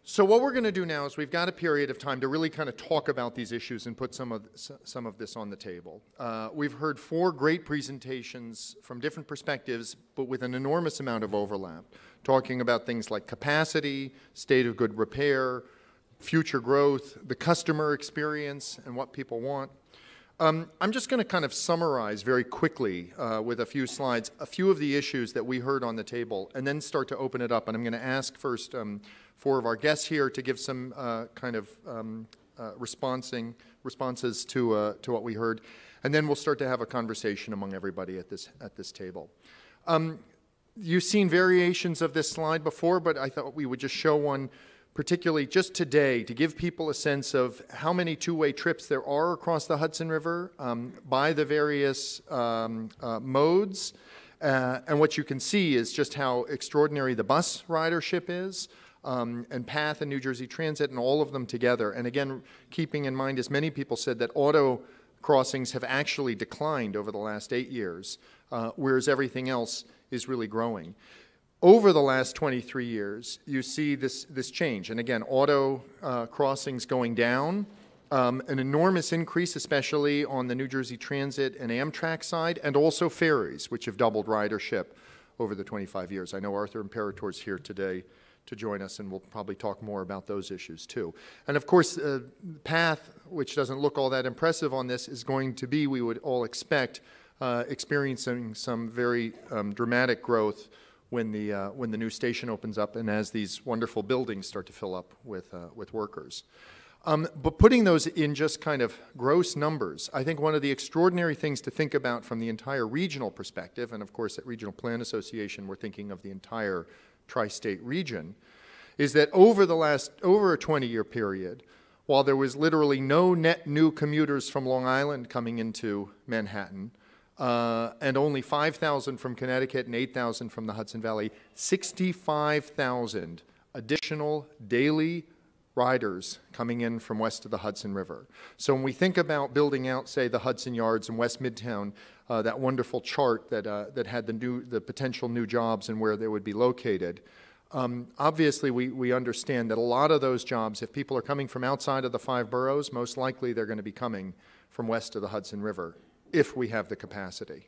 So what we're going to do now is we've got a period of time to really kind of talk about these issues and put some of this on the table. We've heard 4 great presentations from different perspectives, but with an enormous amount of overlap, talking about things like capacity, state of good repair, future growth, the customer experience, and what people want. I'm just going to kind of summarize very quickly with a few slides a few of the issues that we heard on the table, and then start to open it up. And I'm going to ask first 4 of our guests here to give some responses to what we heard, and then we'll start to have a conversation among everybody at this table. You've seen variations of this slide before, but I thought we would just show one particularly just today to give people a sense of how many two-way trips there are across the Hudson River by the various modes. And what you can see is just how extraordinary the bus ridership is, and PATH and New Jersey Transit and all of them together. And again, keeping in mind, as many people said, that auto crossings have actually declined over the last 8 years, whereas everything else is really growing. Over the last 23 years, you see this change. And again, auto crossings going down, an enormous increase, especially on the New Jersey Transit and Amtrak side, and also ferries, which have doubled ridership over the 25 years. I know Arthur Imperator is here today to join us, and we'll probably talk more about those issues too. And of course, PATH, which doesn't look all that impressive on this, is going to be, we would all expect, experiencing some very dramatic growth when the new station opens up and as these wonderful buildings start to fill up with workers. But putting those in just kind of gross numbers, I think one of the extraordinary things to think about from the entire regional perspective, and of course at Regional Plan Association we're thinking of the entire tri-state region, is that over a 20-year period, while there was literally no net new commuters from Long Island coming into Manhattan, and only 5,000 from Connecticut and 8,000 from the Hudson Valley, 65,000 additional daily riders coming in from west of the Hudson River. So when we think about building out, say, the Hudson Yards and West Midtown, that wonderful chart that had the potential new jobs and where they would be located, obviously we understand that a lot of those jobs, if people are coming from outside of the 5 boroughs, most likely they're going to be coming from west of the Hudson River, if we have the capacity.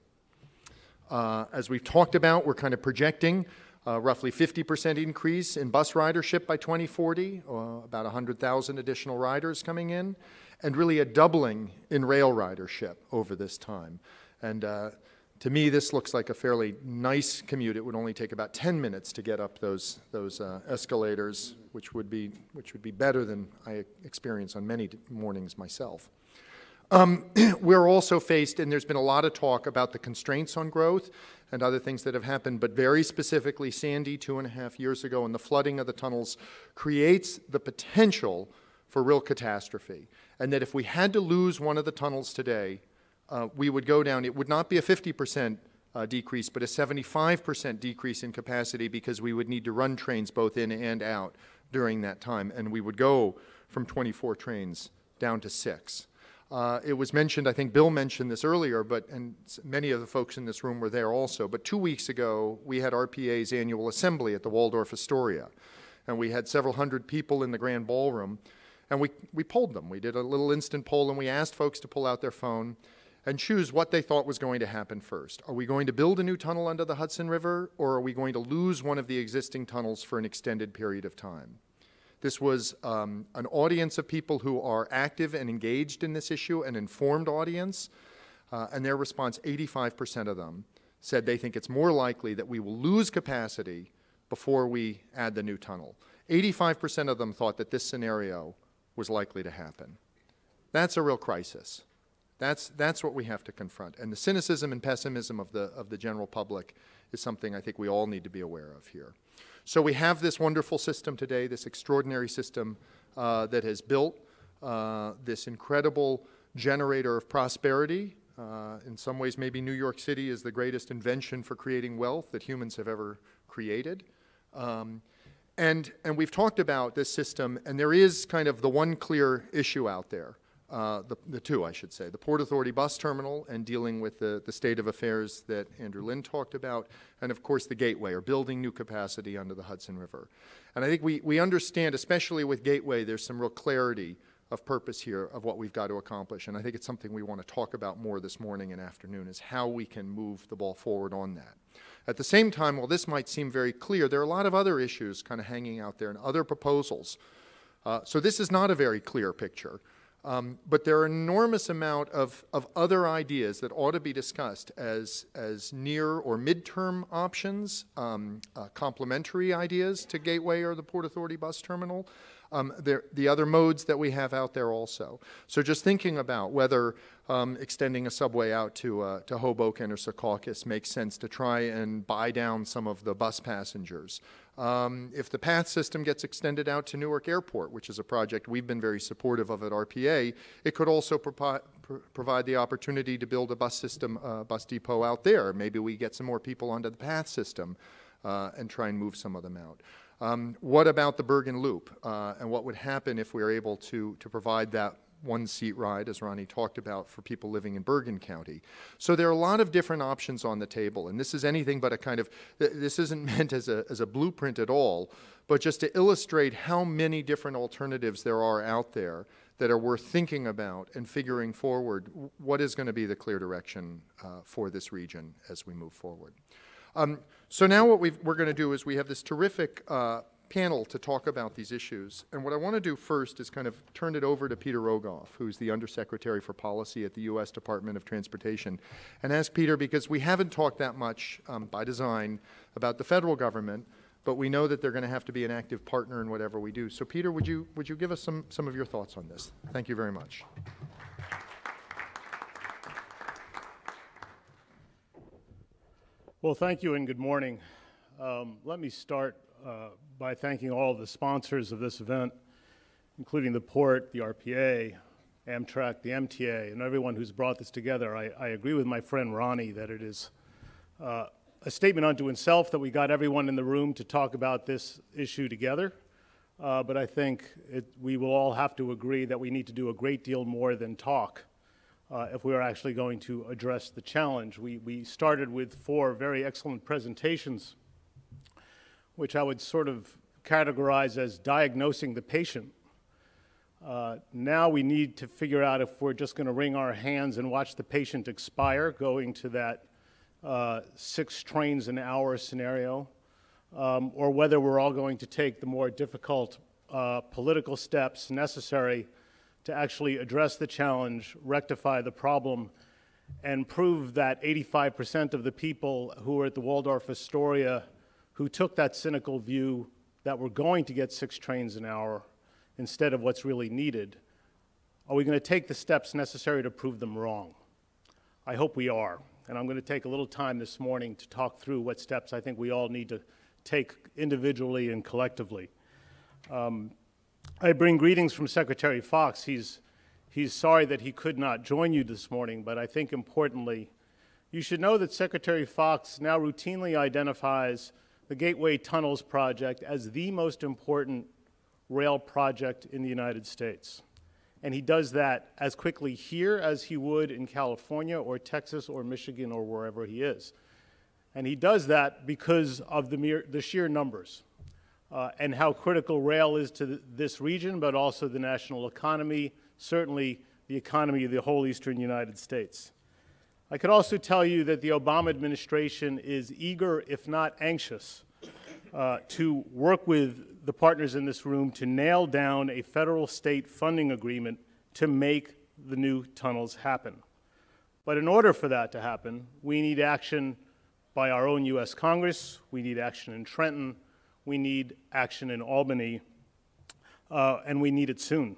As we've talked about, we're kind of projecting roughly 50% increase in bus ridership by 2040, about 100,000 additional riders coming in, and really a doubling in rail ridership over this time. And to me, this looks like a fairly nice commute. It would only take about 10 minutes to get up those escalators, which would be better than I experience on many mornings myself. We're also faced, and there's been a lot of talk about the constraints on growth and other things that have happened, but very specifically Sandy 2.5 years ago and the flooding of the tunnels creates the potential for real catastrophe. And that if we had to lose one of the tunnels today, we would go down. It would not be a 50% decrease, but a 75% decrease in capacity, because we would need to run trains both in and out during that time. And we would go from 24 trains down to 6. It was mentioned, I think Bill mentioned this earlier, and many of the folks in this room were there also, but 2 weeks ago we had RPA's annual assembly at the Waldorf Astoria, and we had several hundred people in the grand ballroom, and we polled them. We did a little instant poll, and we asked folks to pull out their phone and choose what they thought was going to happen first. Are we going to build a new tunnel under the Hudson River, or are we going to lose one of the existing tunnels for an extended period of time? This was an audience of people who are active and engaged in this issue, an informed audience, and their response, 85% of them said they think it's more likely that we will lose capacity before we add the new tunnel. 85% of them thought that this scenario was likely to happen. That's a real crisis. That's what we have to confront. And the cynicism and pessimism of the general public is something I think we all need to be aware of here. So we have this wonderful system today, this extraordinary system that has built this incredible generator of prosperity. In some ways, maybe New York City is the greatest invention for creating wealth that humans have ever created. And we've talked about this system, and there is kind of the one clear issue out there the two, I should say, the Port Authority bus terminal and dealing with the state of affairs that Andrew Lynn talked about, and of course the Gateway, or building new capacity under the Hudson River. And I think we understand, especially with Gateway, there's some real clarity of purpose here of what we've got to accomplish. And I think it's something we want to talk about more this morning and afternoon, is how we can move the ball forward on that. At the same time, while this might seem very clear, there are a lot of other issues kind of hanging out there and other proposals. So this is not a very clear picture. But there are an enormous amount of other ideas that ought to be discussed as near or midterm options, complementary ideas to Gateway or the Port Authority bus terminal. The other modes that we have out there also. So just thinking about whether extending a subway out to Hoboken or Secaucus makes sense to try and buy down some of the bus passengers. If the PATH system gets extended out to Newark Airport, which is a project we've been very supportive of at RPA, it could also provide the opportunity to build a bus system, bus depot out there. Maybe we get some more people onto the PATH system and try and move some of them out. What about the Bergen Loop, and what would happen if we were able to provide that one-seat ride, as Ronnie talked about, for people living in Bergen County? So there are a lot of different options on the table, and this is anything but a kind of, this isn't meant as a blueprint at all, but just to illustrate how many different alternatives there are out there that are worth thinking about and figuring forward what is going to be the clear direction for this region as we move forward. So now what we're going to do is we have this terrific panel to talk about these issues. And what I want to do first is kind of turn it over to Peter Rogoff, who's the Undersecretary for Policy at the U.S. Department of Transportation, and ask Peter, because we haven't talked that much by design about the federal government, but we know that they're going to have to be an active partner in whatever we do. So Peter, would you give us some of your thoughts on this? Thank you very much. Well, thank you and good morning. Let me start by thanking all of the sponsors of this event, including the Port, the RPA, Amtrak, the MTA, and everyone who's brought this together. I agree with my friend Ronnie that it is a statement unto itself that we got everyone in the room to talk about this issue together. But I think we will all have to agree that we need to do a great deal more than talk if we are actually going to address the challenge. We started with 4 very excellent presentations, which I would sort of categorize as diagnosing the patient. Now we need to figure out if we're just going to wring our hands and watch the patient expire, going to that 6 trains an hour scenario, or whether we're all going to take the more difficult political steps necessary to actually address the challenge, rectify the problem, and prove that 85% of the people who were at the Waldorf Astoria who took that cynical view that we're going to get 6 trains an hour instead of what's really needed, are we going to take the steps necessary to prove them wrong? I hope we are. And I'm going to take a little time this morning to talk through what steps I think we all need to take individually and collectively. I bring greetings from Secretary Fox. He's sorry that he could not join you this morning, but I think importantly, you should know that Secretary Fox now routinely identifies the Gateway Tunnels project as the most important rail project in the United States. And he does that as quickly here as he would in California or Texas or Michigan or wherever he is. And he does that because of the sheer numbers. And how critical rail is to this region, but also the national economy, certainly the economy of the whole eastern United States. I could also tell you that the Obama administration is eager, if not anxious, to work with the partners in this room to nail down a federal-state funding agreement to make the new tunnels happen. But in order for that to happen, we need action by our own U.S. Congress, we need action in Trenton, we need action in Albany, and we need it soon.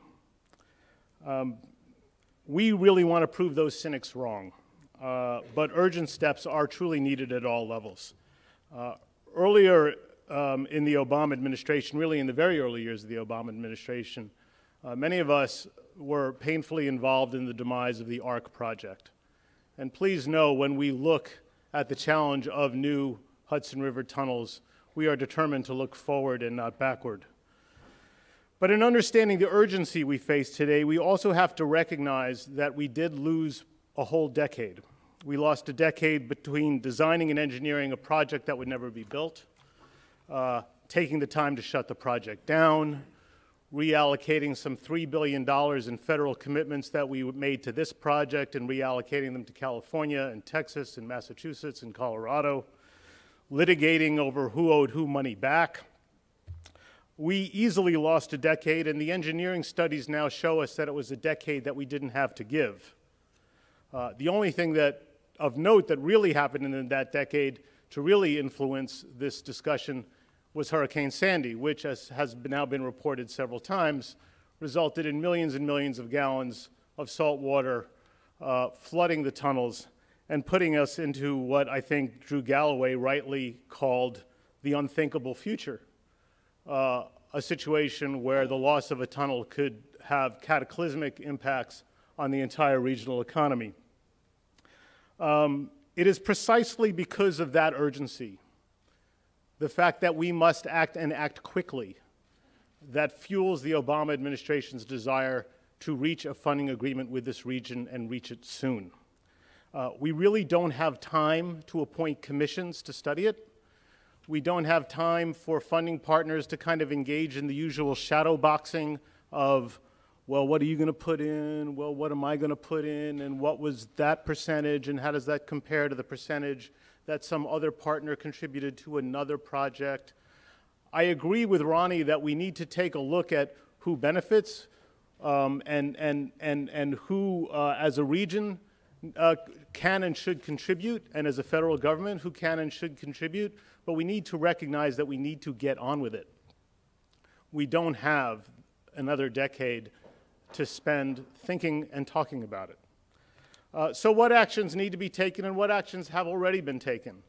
We really want to prove those cynics wrong, but urgent steps are truly needed at all levels. Earlier in the Obama administration, really in the very early years of the Obama administration, many of us were painfully involved in the demise of the ARC project. And please know, when we look at the challenge of new Hudson River tunnels, we are determined to look forward and not backward. But in understanding the urgency we face today, we also have to recognize that we did lose a whole decade. We lost a decade between designing and engineering a project that would never be built, taking the time to shut the project down, reallocating some $3 billion in federal commitments that we made to this project and reallocating them to California and Texas and Massachusetts and Colorado, litigating over who owed who money back. We easily lost a decade, and the engineering studies now show us that it was a decade that we didn't have to give. The only thing of note that really happened in that decade to really influence this discussion was Hurricane Sandy, which, as has now been reported several times, resulted in millions and millions of gallons of salt water flooding the tunnels and putting us into what I think Drew Galloway rightly called the unthinkable future, a situation where the loss of a tunnel could have cataclysmic impacts on the entire regional economy. It is precisely because of that urgency, the fact that we must act and act quickly, that fuels the Obama administration's desire to reach a funding agreement with this region and reach it soon. We really don't have time to appoint commissions to study it. We don't have time for funding partners to kind of engage in the usual shadow boxing of, well, what are you going to put in? Well, what am I going to put in? And what was that percentage? And how does that compare to the percentage that some other partner contributed to another project? I agree with Ronnie that we need to take a look at who benefits and who, as a region, can and should contribute, and as a federal government, who can and should contribute. But we need to recognize that we need to get on with it. We don't have another decade to spend thinking and talking about it. So what actions need to be taken and what actions have already been taken?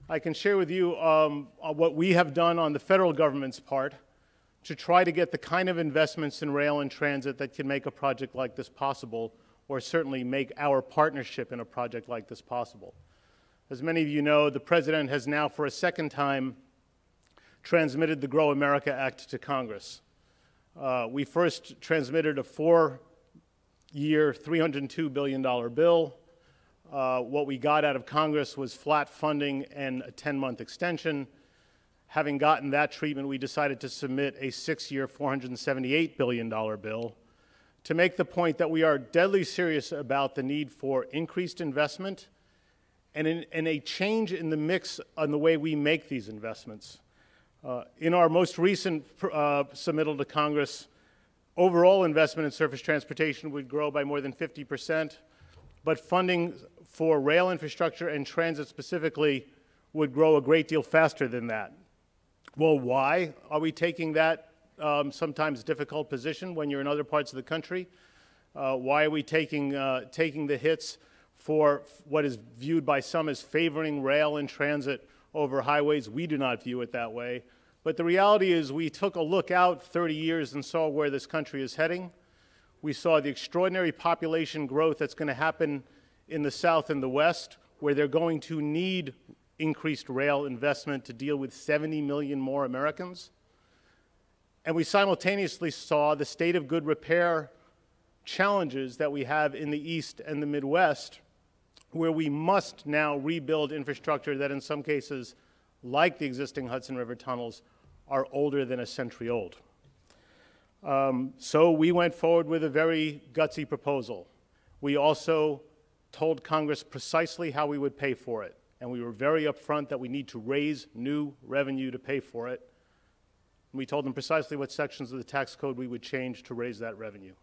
I can share with you what we have done on the federal government's part to try to get the kind of investments in rail and transit that can make a project like this possible, or certainly make our partnership in a project like this possible. As many of you know, the President has now for a second time transmitted the Grow America Act to Congress. We first transmitted a 4-year, $302 billion bill. What we got out of Congress was flat funding and a 10-month extension. Having gotten that treatment, we decided to submit a 6-year, $478 billion bill to make the point that we are deadly serious about the need for increased investment and a change in the mix on the way we make these investments. In our most recent submittal to Congress, overall investment in surface transportation would grow by more than 50%, but funding for rail infrastructure and transit specifically would grow a great deal faster than that. Well, why are we taking that sometimes difficult position when you're in other parts of the country? Why are we taking the hits for what is viewed by some as favoring rail and transit over highways? We do not view it that way. But the reality is we took a look out 30 years and saw where this country is heading. We saw the extraordinary population growth that's going to happen in the South and the West, where they're going to need increased rail investment to deal with 70 million more Americans. And we simultaneously saw the state of good repair challenges that we have in the East and the Midwest, where we must now rebuild infrastructure that in some cases, like the existing Hudson River tunnels, are older than a century old. So we went forward with a very gutsy proposal. We also told Congress precisely how we would pay for it, and we were very upfront that we need to raise new revenue to pay for it. And we told them precisely what sections of the tax code we would change to raise that revenue.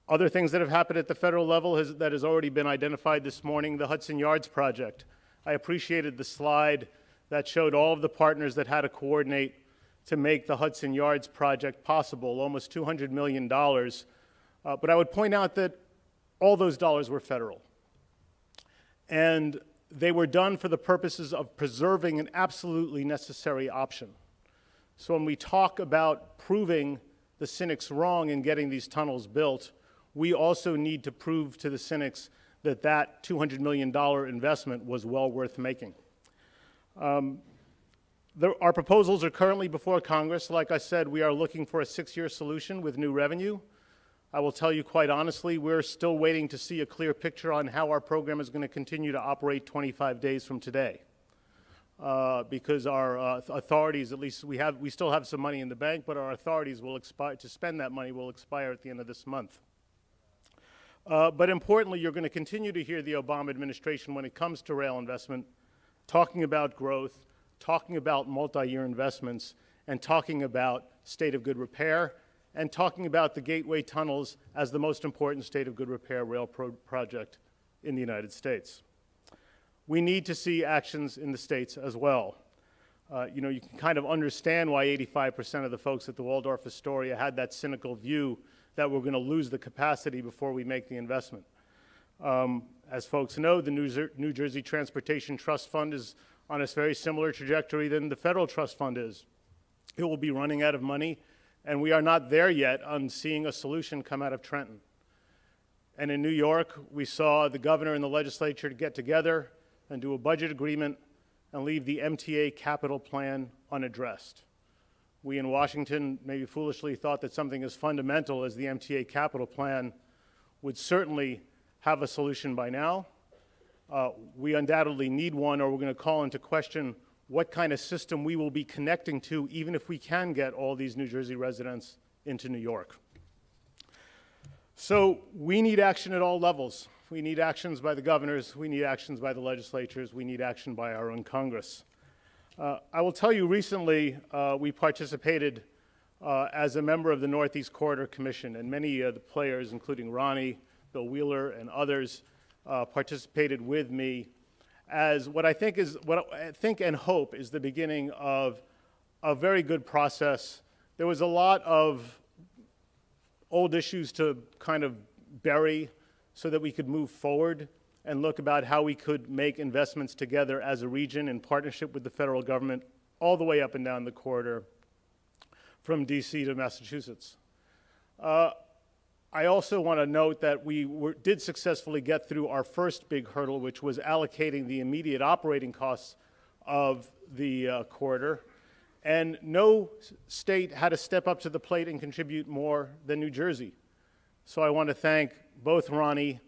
Other things that have happened at the federal level that has already been identified this morning, the Hudson Yards project. I appreciated the slide that showed all of the partners that had to coordinate to make the Hudson Yards project possible, almost $200 million. But I would point out that all those dollars were federal. And they were done for the purposes of preserving an absolutely necessary option. So when we talk about proving the cynics wrong in getting these tunnels built, we also need to prove to the cynics that that $200 million investment was well worth making. Our proposals are currently before Congress. Like I said, we are looking for a 6-year solution with new revenue. I will tell you quite honestly, we're still waiting to see a clear picture on how our program is going to continue to operate 25 days from today. Because our authorities, at least we still have some money in the bank, but our authorities will expire, to spend that money will expire at the end of this month. But importantly, you're going to continue to hear the Obama administration, when it comes to rail investment, talking about growth, talking about multi-year investments, and talking about state of good repair, and talking about the Gateway tunnels as the most important state of good repair rail project in the United States. We need to see actions in the states as well. You know, you can kind of understand why 85% of the folks at the Waldorf Astoria had that cynical view that we're going to lose the capacity before we make the investment. As folks know, the New Jersey Transportation Trust Fund is on a very similar trajectory than the federal trust fund is. It will be running out of money, and we are not there yet on seeing a solution come out of Trenton. And in New York, we saw the governor and the legislature get together and do a budget agreement and leave the MTA capital plan unaddressed. We in Washington maybe foolishly thought that something as fundamental as the MTA capital plan would certainly have a solution by now. We undoubtedly need one, or we're going to call into question what kind of system we will be connecting to, even if we can get all these New Jersey residents into New York. So we need action at all levels. We need actions by the governors. We need actions by the legislatures. We need action by our own Congress. I will tell you, recently we participated as a member of the Northeast Corridor Commission, and many of the players, including Ronnie, Bill Wheeler, and others, participated with me as what I think and hope is the beginning of a very good process. There was a lot of old issues to kind of bury so that we could move forward and look about how we could make investments together as a region in partnership with the federal government all the way up and down the corridor from DC to Massachusetts. I also want to note that we did successfully get through our first big hurdle, which was allocating the immediate operating costs of the corridor. And no state had to step up to the plate and contribute more than New Jersey. So I want to thank both Ronnie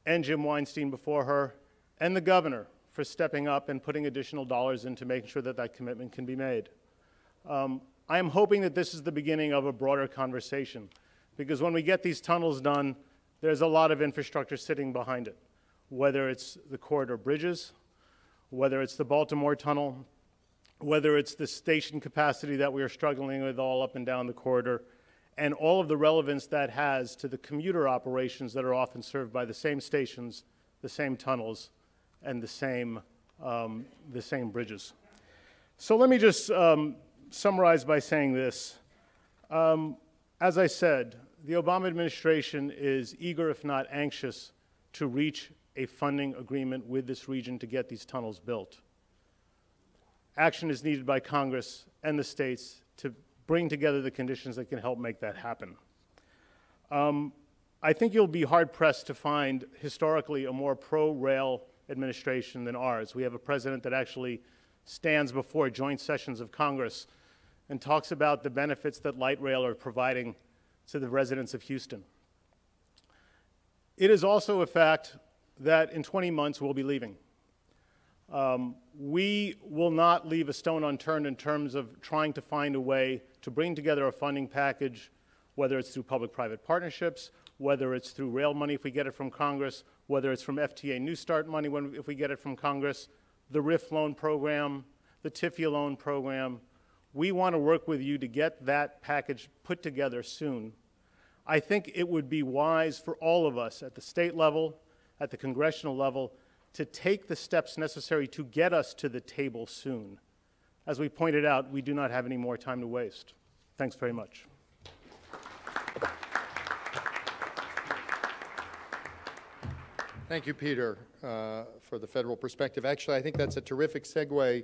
and Jim Weinstein before her and the governor for stepping up and putting additional dollars into making sure that that commitment can be made. I am hoping that this is the beginning of a broader conversation, because when we get these tunnels done, there's a lot of infrastructure sitting behind it, whether it's the corridor bridges, whether it's the Baltimore tunnel, whether it's the station capacity that we are struggling with all up and down the corridor, and all of the relevance that has to the commuter operations that are often served by the same stations, the same tunnels, and the same bridges. So let me just summarize by saying this. As I said, the Obama administration is eager, if not anxious, to reach a funding agreement with this region to get these tunnels built. Action is needed by Congress and the states to bring together the conditions that can help make that happen. I think you'll be hard-pressed to find historically a more pro-rail administration than ours. We have a president that actually stands before joint sessions of Congress and talks about the benefits that light rail are providing to the residents of Houston. It is also a fact that in 20 months we'll be leaving. We will not leave a stone unturned in terms of trying to find a way to bring together a funding package, whether it's through public-private partnerships, whether it's through rail money if we get it from Congress, whether it's from FTA New Start money if we get it from Congress, the RIF loan program, the TIFIA loan program. We want to work with you to get that package put together soon. I think it would be wise for all of us at the state level, at the congressional level, to take the steps necessary to get us to the table soon. As we pointed out, we do not have any more time to waste. Thanks very much. Thank you, Peter, for the federal perspective. Actually, I think that's a terrific segue,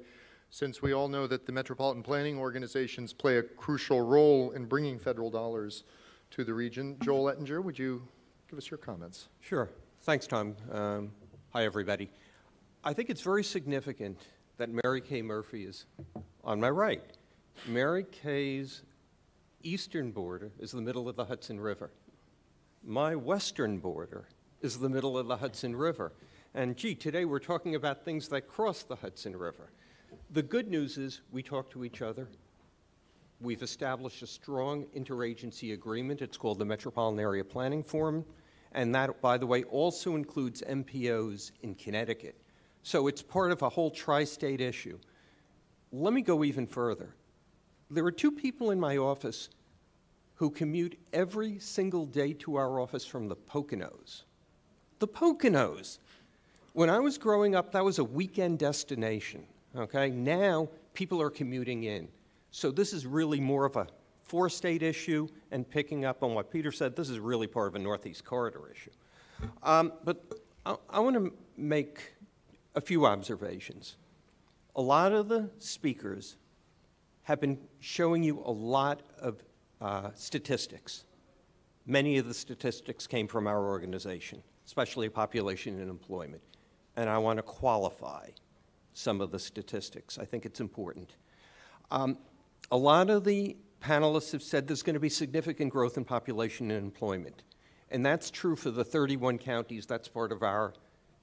since we all know that the metropolitan planning organizations play a crucial role in bringing federal dollars to the region. Joel Ettinger, would you give us your comments? Sure. Thanks, Tom. Hi, everybody. I think it's very significant that Mary Kay Murphy is on my right. Mary Kay's eastern border is the middle of the Hudson River. My western border is the middle of the Hudson River. And gee, today we're talking about things that cross the Hudson River. The good news is we talk to each other. We've established a strong interagency agreement. It's called the Metropolitan Area Planning Forum. And that, by the way, also includes MPOs in Connecticut. So it's part of a whole tri-state issue. Let me go even further. There are two people in my office who commute every single day to our office from the Poconos. The Poconos. When I was growing up, that was a weekend destination, okay? Now, people are commuting in. So this is really more of a four-state issue, and picking up on what Peter said, this is really part of a Northeast Corridor issue. But I want to make a few observations. A lot of the speakers have been showing you a lot of statistics. Many of the statistics came from our organization, especially population and employment. And I want to qualify some of the statistics. I think it's important. A lot of the panelists have said there's going to be significant growth in population and employment. And that's true for the 31 counties. That's part of our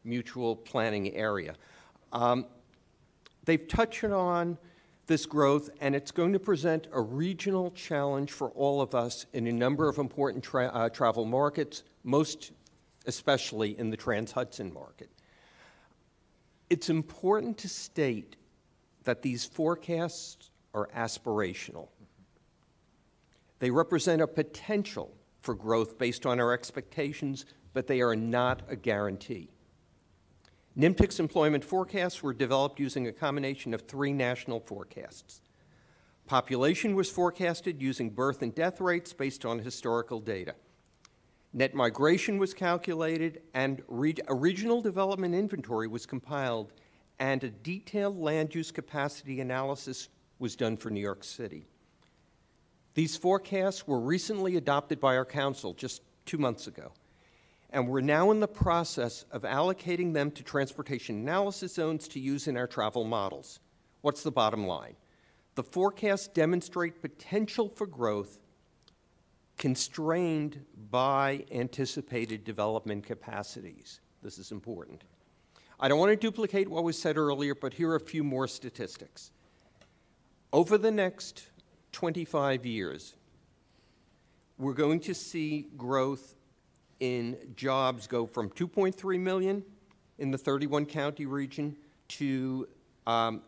mutual planning area. They've touched on this growth, and it's going to present a regional challenge for all of us in a number of important travel markets, most especially in the Trans-Hudson market. It's important to state that these forecasts are aspirational. They represent a potential for growth based on our expectations, but they are not a guarantee. NMTIC's employment forecasts were developed using a combination of three national forecasts. Population was forecasted using birth and death rates based on historical data. Net migration was calculated, and a regional development inventory was compiled, and a detailed land use capacity analysis was done for New York City. These forecasts were recently adopted by our council just 2 months ago, and we're now in the process of allocating them to transportation analysis zones to use in our travel models. What's the bottom line? The forecasts demonstrate potential for growth constrained by anticipated development capacities. This is important. I don't want to duplicate what was said earlier, but here are a few more statistics. Over the next 25 years, we're going to see growth in jobs go from 2.3 million in the 31 county region to and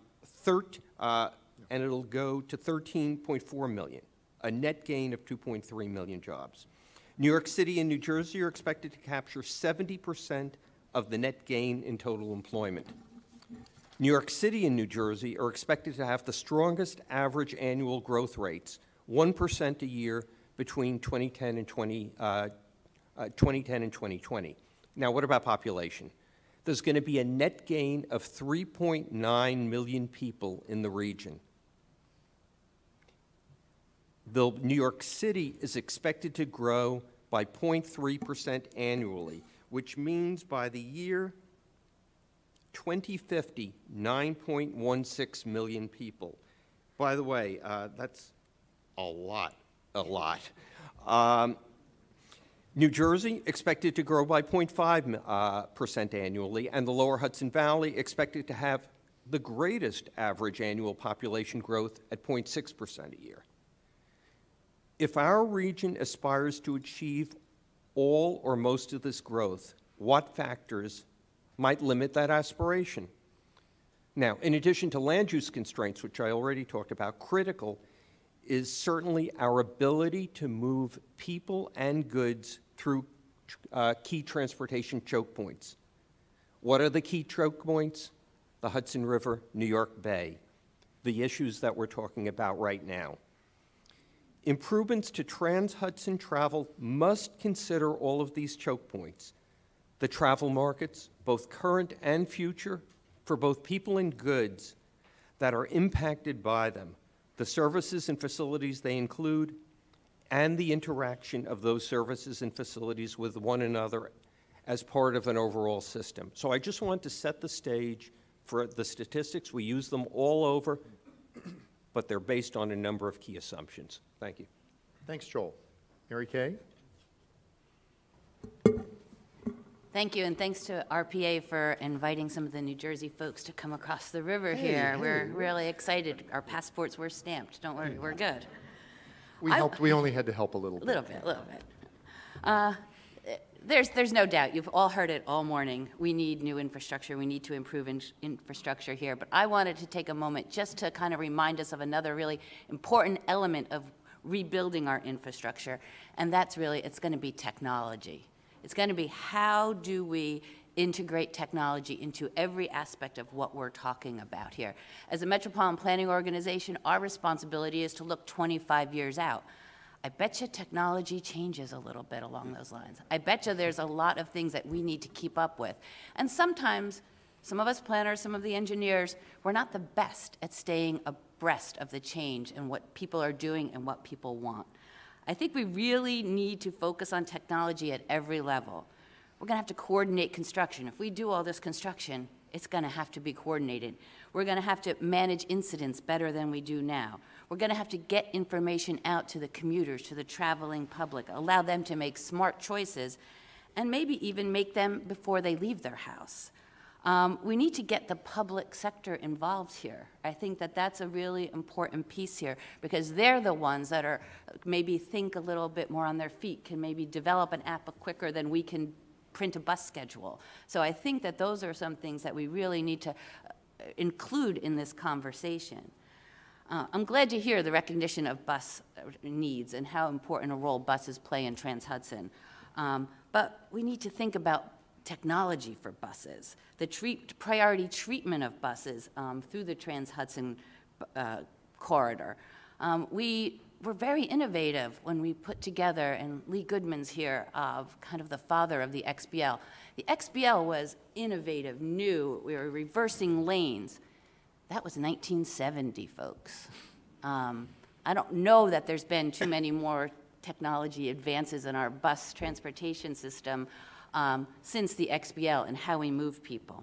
it'll go to 13.4 million, a net gain of 2.3 million jobs. New York City and New Jersey are expected to capture 70% of the net gain in total employment. New York City and New Jersey are expected to have the strongest average annual growth rates, 1% a year between 2010 and 2020. Now, what about population? There's going to be a net gain of 3.9 million people in the region. New York City is expected to grow by 0.3% annually, which means by the year 2050, 9.16 million people. By the way, that's a lot. New Jersey expected to grow by 0.5% annually, and the lower Hudson Valley expected to have the greatest average annual population growth at 0.6% a year. If our region aspires to achieve all or most of this growth, what factors might limit that aspiration? Now, in addition to land use constraints, which I already talked about, critical is certainly our ability to move people and goods through key transportation choke points. What are the key choke points? The Hudson River, New York Bay, the issues that we're talking about right now. Improvements to Trans-Hudson travel must consider all of these choke points. The travel markets, both current and future, for both people and goods that are impacted by them, the services and facilities they include, and the interaction of those services and facilities with one another as part of an overall system. So I just want to set the stage for the statistics. We use them all over, but they're based on a number of key assumptions. Thank you. Thanks, Joel. Mary Kay? Thank you, and thanks to RPA for inviting some of the New Jersey folks to come across the river here. We're really excited. Our passports were stamped. Don't worry, we're good. We helped. We only had to help a little bit. A little bit. There's no doubt. You've all heard it all morning. We need new infrastructure. We need to improve infrastructure here. But I wanted to take a moment just to kind of remind us of another really important element of rebuilding our infrastructure, and that's really, it's going to be technology. It's going to be how do we integrate technology into every aspect of what we're talking about here. As a metropolitan planning organization, our responsibility is to look 25 years out. I bet you technology changes a little bit along those lines. I bet you there's a lot of things that we need to keep up with. And sometimes, some of us planners, some of the engineers, we're not the best at staying abreast of the change and what people are doing and what people want. I think we really need to focus on technology at every level. We're going to have to coordinate construction. If we do all this construction, it's going to have to be coordinated. We're going to have to manage incidents better than we do now. We're going to have to get information out to the commuters, to the traveling public, allow them to make smart choices, and maybe even make them before they leave their house. We need to get the public sector involved here. I think that that's a really important piece here because they're the ones that are maybe think a little bit more on their feet, can maybe develop an app quicker than we can print a bus schedule. So I think that those are some things that we really need to include in this conversation. I'm glad to hear the recognition of bus needs and how important a role buses play in Trans-Hudson. But we need to think about technology for buses, the priority treatment of buses through the Trans-Hudson corridor. We were very innovative when we put together, and Lee Goodman's here, of kind of the father of the XBL. The XBL was innovative, new. We were reversing lanes. That was 1970, folks. I don't know that there's been too many more technology advances in our bus transportation system since the XBL and how we move people.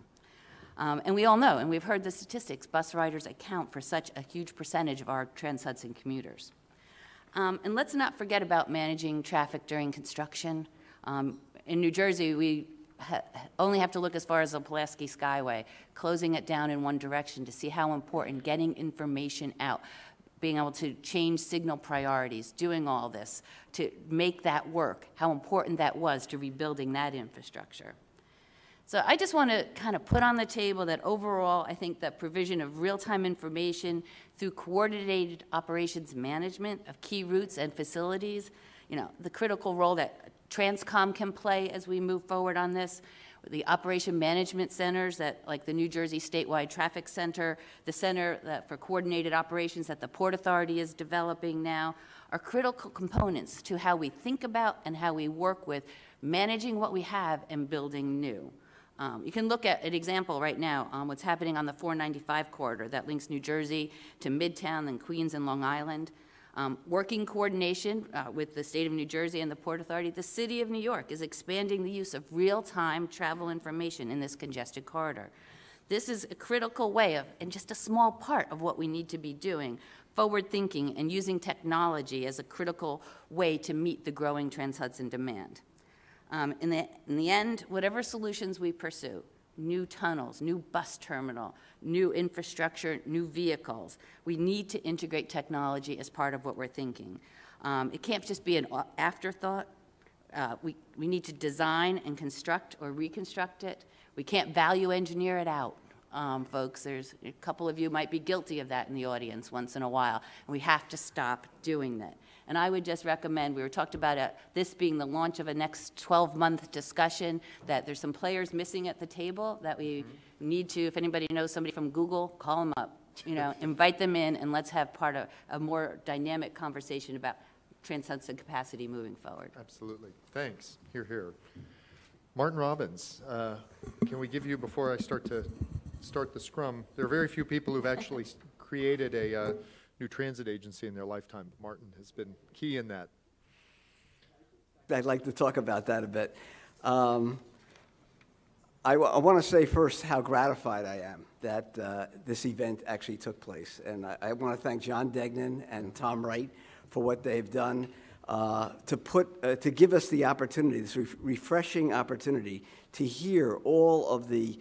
And we all know, and we've heard the statistics, bus riders account for such a huge percentage of our Trans-Hudson commuters. And let's not forget about managing traffic during construction. In New Jersey, we only have to look as far as the Pulaski Skyway, closing it down in one direction to see how important getting information out, being able to change signal priorities, doing all this to make that work, how important that was to rebuilding that infrastructure. So I just want to kind of put on the table that overall, I think that provision of real-time information through coordinated operations management of key routes and facilities, you know, the critical role that Transcom can play as we move forward on this, the operation management centers that, like the New Jersey Statewide Traffic Center, the center for coordinated operations that the Port Authority is developing now, are critical components to how we think about and how we work with managing what we have and building new. You can look at an example right now, what's happening on the 495 corridor that links New Jersey to Midtown and Queens and Long Island. Working coordination with the state of New Jersey and the Port Authority, the city of New York is expanding the use of real-time travel information in this congested corridor. This is a critical way of, and just a small part of what we need to be doing, forward thinking and using technology as a critical way to meet the growing Trans-Hudson demand. In the end, whatever solutions we pursue, new tunnels, new bus terminal, new infrastructure, new vehicles, we need to integrate technology as part of what we're thinking. It can't just be an afterthought. We need to design and construct or reconstruct it. We can't value engineer it out. Folks, there's a couple of you might be guilty of that in the audience once in a while, and we have to stop doing that. And I would just recommend, we were talked about this being the launch of a next 12-month discussion, that there's some players missing at the table that we need to, if anybody knows somebody from Google, call them up, you know, invite them in, and let's have part of a more dynamic conversation about Trans-Hudson capacity moving forward. Absolutely. Thanks. Hear, hear. Martin Robbins, can we give you, before I start the scrum, there are very few people who've actually created a new transit agency in their lifetime. Martin has been key in that. I'd like to talk about that a bit. I want to say first how gratified I am that this event actually took place. And I want to thank John Degnan and Tom Wright for what they've done to give us the opportunity, this refreshing opportunity, to hear all of the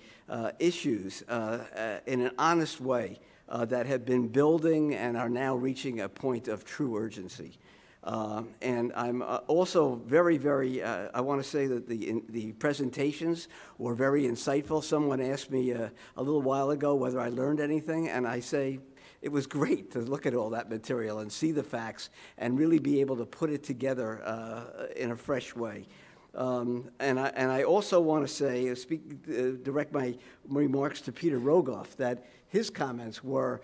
issues in an honest way that have been building and are now reaching a point of true urgency. And I'm also very, very, I want to say that the presentations were very insightful. Someone asked me a little while ago whether I learned anything, and I say it was great to look at all that material and see the facts and really be able to put it together in a fresh way. And I also want to say, direct my remarks to Peter Rogoff, that his comments were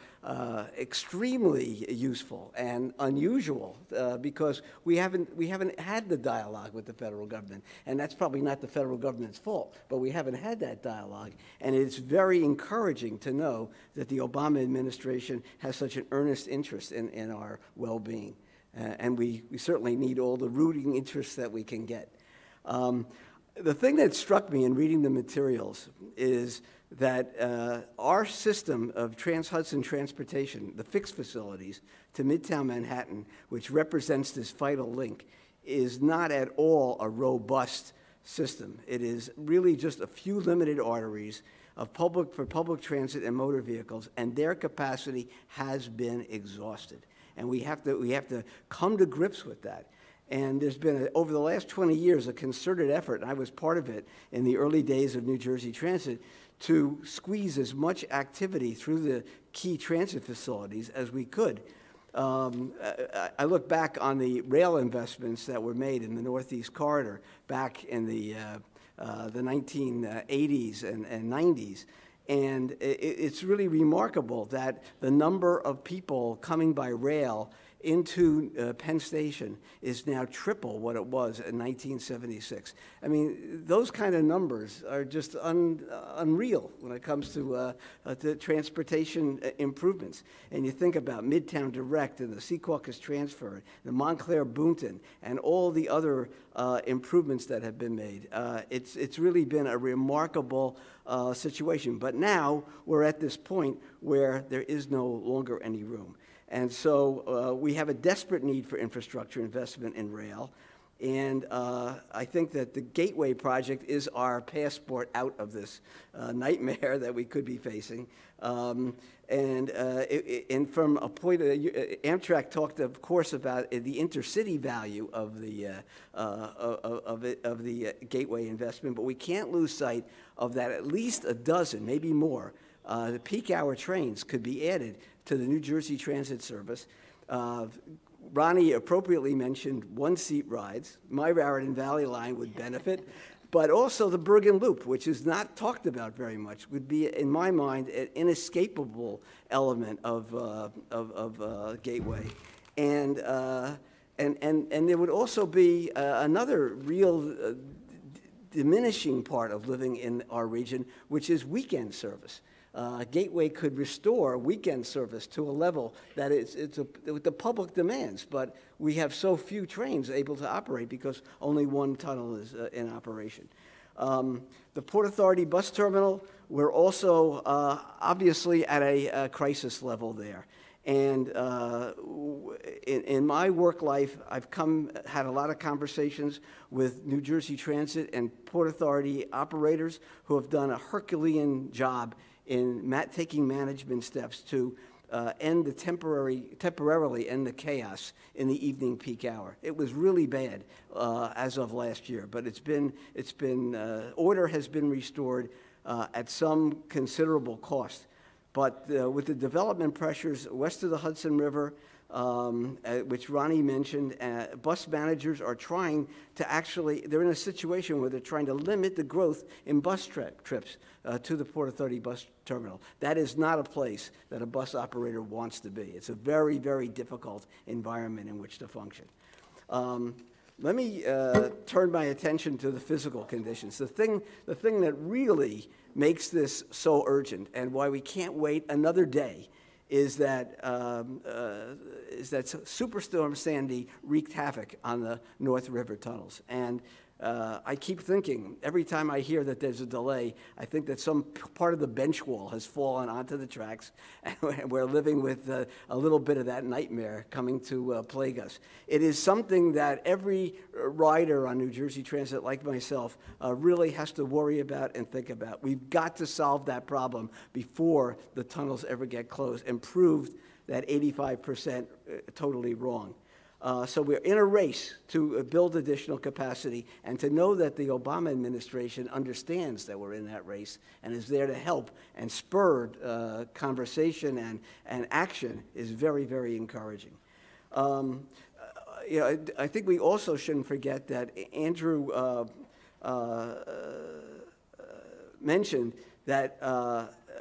extremely useful and unusual because we haven't had the dialogue with the federal government, and that's probably not the federal government's fault, but we haven't had that dialogue, and it's very encouraging to know that the Obama administration has such an earnest interest in our well-being, and we certainly need all the rooting interests that we can get. The thing that struck me in reading the materials is that our system of Trans-Hudson transportation, the fixed facilities to Midtown Manhattan, which represents this vital link, is not at all a robust system. It is really just a few limited arteries for public transit and motor vehicles, and their capacity has been exhausted. And we have to come to grips with that. And there's been, over the last 20 years, a concerted effort, and I was part of it in the early days of New Jersey Transit, to squeeze as much activity through the key transit facilities as we could. I look back on the rail investments that were made in the Northeast Corridor back in the 1980s and 90s. And it's really remarkable that the number of people coming by rail into Penn Station is now triple what it was in 1976. I mean, those kind of numbers are just unreal when it comes to transportation improvements. And you think about Midtown Direct and the Secaucus Transfer, the Montclair Boonton, and all the other improvements that have been made. It's really been a remarkable situation. But now we're at this point where there is no longer any room. And so we have a desperate need for infrastructure investment in rail. And I think that the Gateway project is our passport out of this nightmare that we could be facing. And from a point of Amtrak talked, of course, about the intercity value of the Gateway investment, but we can't lose sight of that at least a dozen, maybe more, the peak hour trains could be added to the New Jersey Transit Service. Ronnie appropriately mentioned one-seat rides. My Raritan Valley line would benefit, but also the Bergen Loop, which is not talked about very much, would be, in my mind, an inescapable element of Gateway. And there would also be another real diminishing part of living in our region, which is weekend service. Gateway could restore weekend service to a level that the public demands, but we have so few trains able to operate because only one tunnel is in operation. The Port Authority bus terminal, we're also obviously at a crisis level there. And in my work life, I've had a lot of conversations with New Jersey Transit and Port Authority operators who have done a Herculean job in taking management steps to temporarily end the chaos in the evening peak hour. It was really bad as of last year, but order has been restored at some considerable cost. But with the development pressures west of the Hudson River, which Ronnie mentioned, bus managers are trying to they're in a situation where they're trying to limit the growth in bus trips to the Port Authority bus terminal. That is not a place that a bus operator wants to be. It's a very, very difficult environment in which to function. Let me turn my attention to the physical conditions. The thing that really makes this so urgent and why we can't wait another day is that Superstorm Sandy wreaked havoc on the North River tunnels. And I keep thinking, every time I hear that there's a delay, I think that some part of the bench wall has fallen onto the tracks, and we're living with a little bit of that nightmare coming to plague us. It is something that every rider on New Jersey Transit, like myself, really has to worry about and think about. We've got to solve that problem before the tunnels ever get closed, and proved that 85% totally wrong. So we're in a race to build additional capacity, and to know that the Obama administration understands that we're in that race and is there to help and spur conversation and action is very, very encouraging. I think we also shouldn't forget that Andrew mentioned that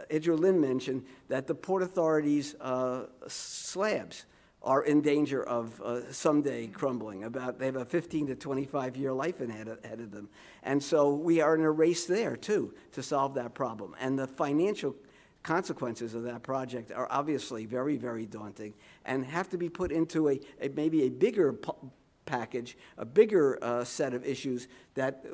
Andrew Lynn mentioned that the Port Authority's slabs are in danger of someday crumbling. They have a 15 to 25-year life ahead of them. And so we are in a race there, too, to solve that problem. And the financial consequences of that project are obviously very, very daunting and have to be put into maybe a bigger package, a bigger set of issues that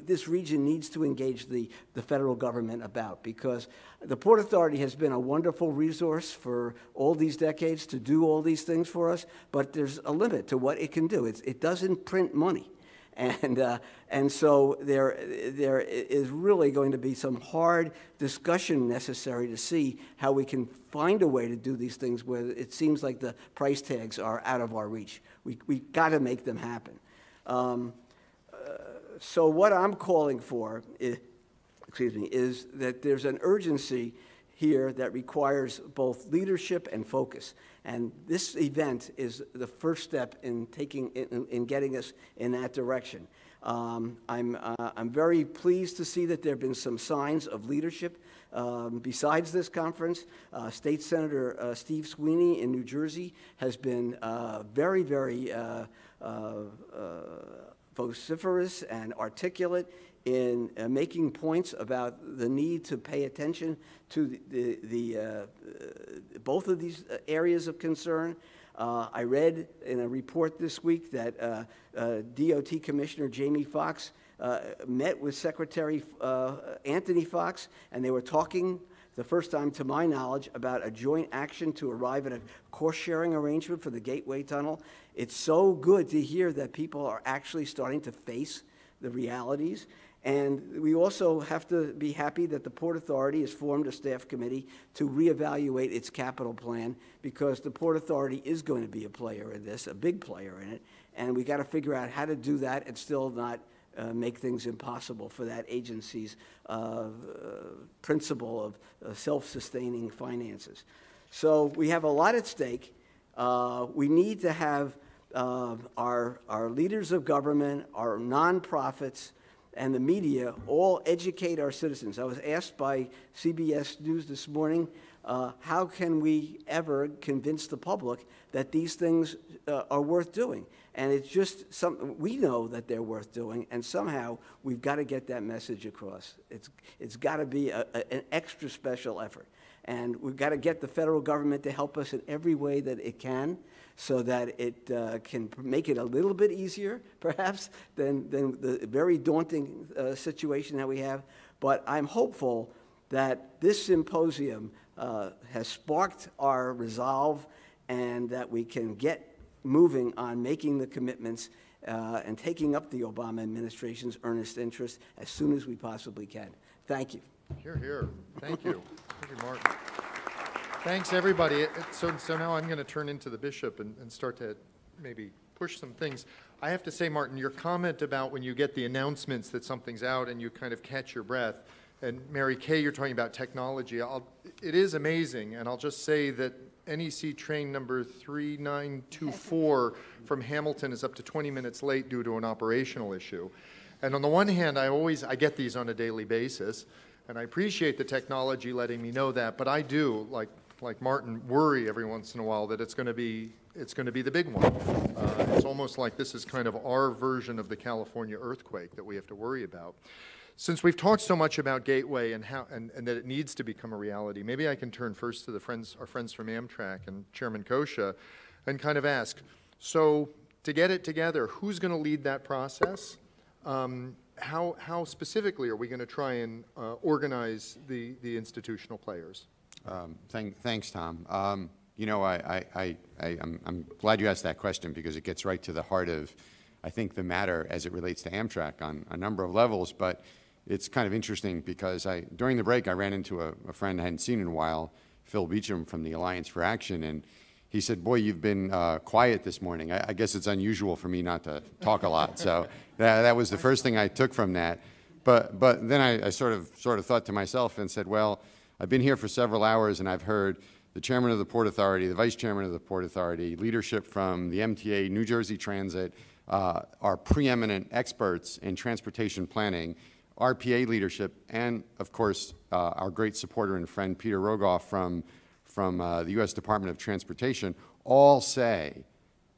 this region needs to engage the federal government about, because the Port Authority has been a wonderful resource for all these decades to do all these things for us, but there's a limit to what it can do. It doesn't print money. And so there is really going to be some hard discussion necessary to see how we can find a way to do these things where it seems like the price tags are out of our reach. We've got to make them happen. So what I'm calling for is that there's an urgency here that requires both leadership and focus. And this event is the first step in getting us in that direction. I'm very pleased to see that there have been some signs of leadership besides this conference. State Senator Steve Sweeney in New Jersey has been very, very vociferous and articulate in making points about the need to pay attention to both of these areas of concern. I read in a report this week that DOT Commissioner Jamie Foxx met with Secretary Anthony Foxx, and they were talking, the first time to my knowledge, about a joint action to arrive at a cost-sharing arrangement for the Gateway Tunnel. It's so good to hear that people are actually starting to face the realities. And we also have to be happy that the Port Authority has formed a staff committee to reevaluate its capital plan, because the Port Authority is going to be a player in this, a big player in it, and we got to figure out how to do that and still not make things impossible for that agency's principle of self-sustaining finances. So we have a lot at stake. We need to have our leaders of government, our nonprofits, and the media all educate our citizens. I was asked by CBS News this morning, how can we ever convince the public that these things are worth doing? And it's just something, we know that they're worth doing, and somehow we've got to get that message across. It's got to be an extra special effort. And we've got to get the federal government to help us in every way that it can, so that it can make it a little bit easier, perhaps, than the very daunting situation that we have. But I'm hopeful that this symposium has sparked our resolve, and that we can get moving on making the commitments and taking up the Obama administration's earnest interest as soon as we possibly can. Thank you. Hear, hear. Thank you. Thank you, Martin. Thanks, everybody. So now I'm going to turn into the bishop and start to maybe push some things. I have to say, Martin, your comment about when you get the announcements that something's out and you kind of catch your breath, and Mary Kay, you're talking about technology. It is amazing, and I'll just say that NEC train number 3924 from Hamilton is up to 20 minutes late due to an operational issue. And on the one hand, I get these on a daily basis, and I appreciate the technology letting me know that, but I do, like Martin, worry every once in a while that it's going to be the big one. It's almost like this is kind of our version of the California earthquake that we have to worry about. Since we've talked so much about Gateway and that it needs to become a reality, maybe I can turn first to our friends from Amtrak and Chairman Kosha and kind of ask, so to get it together, who's going to lead that process? How specifically are we going to try and organize the institutional players? Thanks, Tom. You know, I'm glad you asked that question because it gets right to the heart of, I think, the matter as it relates to Amtrak on a number of levels. But it's kind of interesting because during the break, I ran into a friend I hadn't seen in a while, Phil Beecham from the Alliance for Action, and he said, "Boy, you've been quiet this morning." I guess it's unusual for me not to talk a lot. So that was the first thing I took from that. But then I sort of thought to myself and said, well, I've been here for several hours and I've heard the chairman of the Port Authority, the vice chairman of the Port Authority, leadership from the MTA, New Jersey Transit, are preeminent experts in transportation planning, RPA leadership, and of course, our great supporter and friend Peter Rogoff from the U.S. Department of Transportation, all say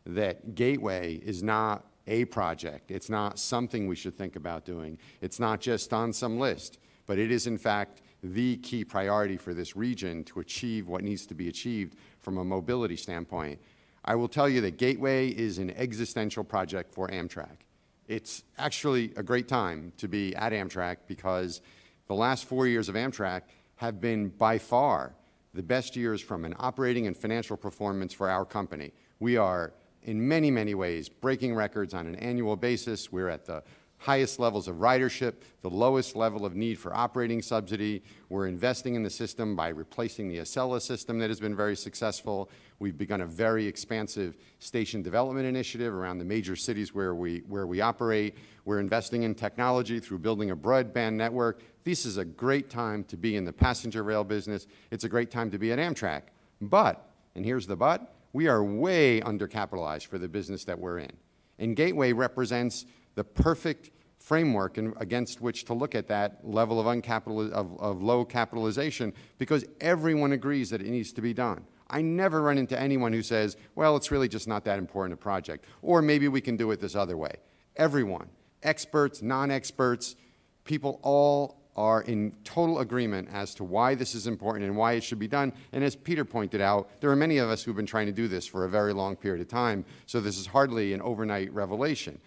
that Gateway is not a project. It's not something we should think about doing. It's not just on some list, but it is in fact the key priority for this region to achieve what needs to be achieved from a mobility standpoint. I will tell you that Gateway is an existential project for Amtrak. It's actually a great time to be at Amtrak because the last 4 years of Amtrak have been by far the best years from an operating and financial performance for our company. We are in many, many ways breaking records on an annual basis. We're at the highest levels of ridership, the lowest level of need for operating subsidy. We're investing in the system by replacing the Acela system that has been very successful. We've begun a very expansive station development initiative around the major cities where we operate. We're investing in technology through building a broadband network. This is a great time to be in the passenger rail business. It's a great time to be at Amtrak. But, and here's the but, we are way undercapitalized for the business that we're in. And Gateway represents the perfect framework against which to look at that level of low capitalization because everyone agrees that it needs to be done. I never run into anyone who says, well, it's really just not that important a project, or maybe we can do it this other way. Everyone, experts, non-experts, people all are in total agreement as to why this is important and why it should be done. And as Peter pointed out, there are many of us who've been trying to do this for a very long period of time, so this is hardly an overnight revelation.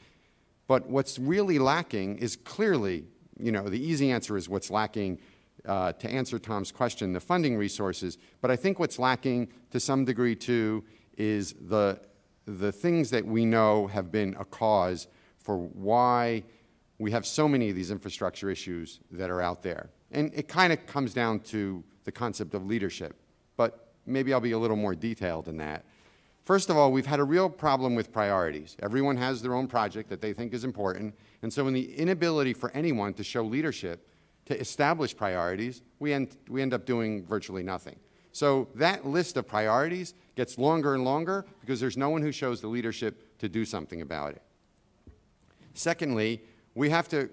But what's really lacking is clearly, you know, the easy answer is what's lacking to answer Tom's question, the funding resources. But I think what's lacking to some degree too is the things that we know have been a cause for why we have so many of these infrastructure issues that are out there. And it kind of comes down to the concept of leadership. But maybe I'll be a little more detailed than that. First of all, we've had a real problem with priorities. Everyone has their own project that they think is important, and so in the inability for anyone to show leadership, to establish priorities, we end up doing virtually nothing. So that list of priorities gets longer and longer because there's no one who shows the leadership to do something about it. Secondly, we have to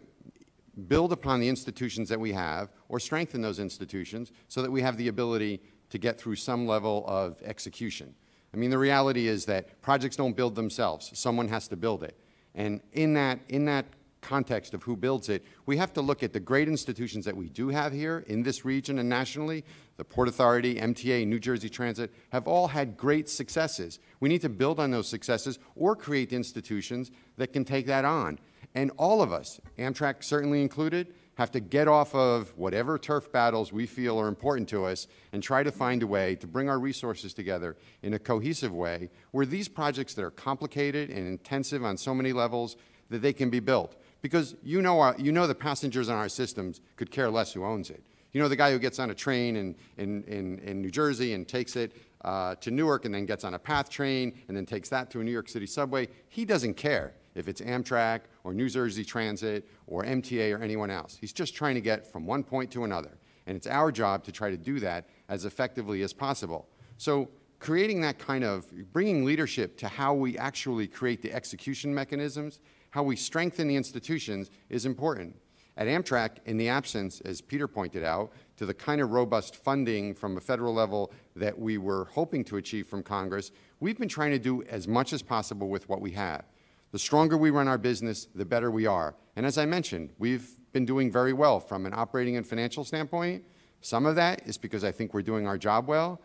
build upon the institutions that we have or strengthen those institutions so that we have the ability to get through some level of execution. I mean, the reality is that projects don't build themselves. Someone has to build it. And in that context of who builds it, we have to look at the great institutions that we do have here in this region and nationally. The Port Authority, MTA, New Jersey Transit have all had great successes. We need to build on those successes or create institutions that can take that on. And all of us, Amtrak certainly included, have to get off of whatever turf battles we feel are important to us and try to find a way to bring our resources together in a cohesive way where these projects that are complicated and intensive on so many levels, that they can be built. Because you know the passengers on our systems could care less who owns it. You know the guy who gets on a train in New Jersey and takes it to Newark and then gets on a PATH train and then takes that to a New York City subway. He doesn't care if it's Amtrak or New Jersey Transit or MTA or anyone else. He's just trying to get from one point to another. And it's our job to try to do that as effectively as possible. So creating that kind of, bringing leadership to how we actually create the execution mechanisms, how we strengthen the institutions is important. At Amtrak, in the absence, as Peter pointed out, to the kind of robust funding from a federal level that we were hoping to achieve from Congress, we've been trying to do as much as possible with what we have. The stronger we run our business, the better we are. And as I mentioned, we've been doing very well from an operating and financial standpoint. Some of that is because I think we're doing our job well.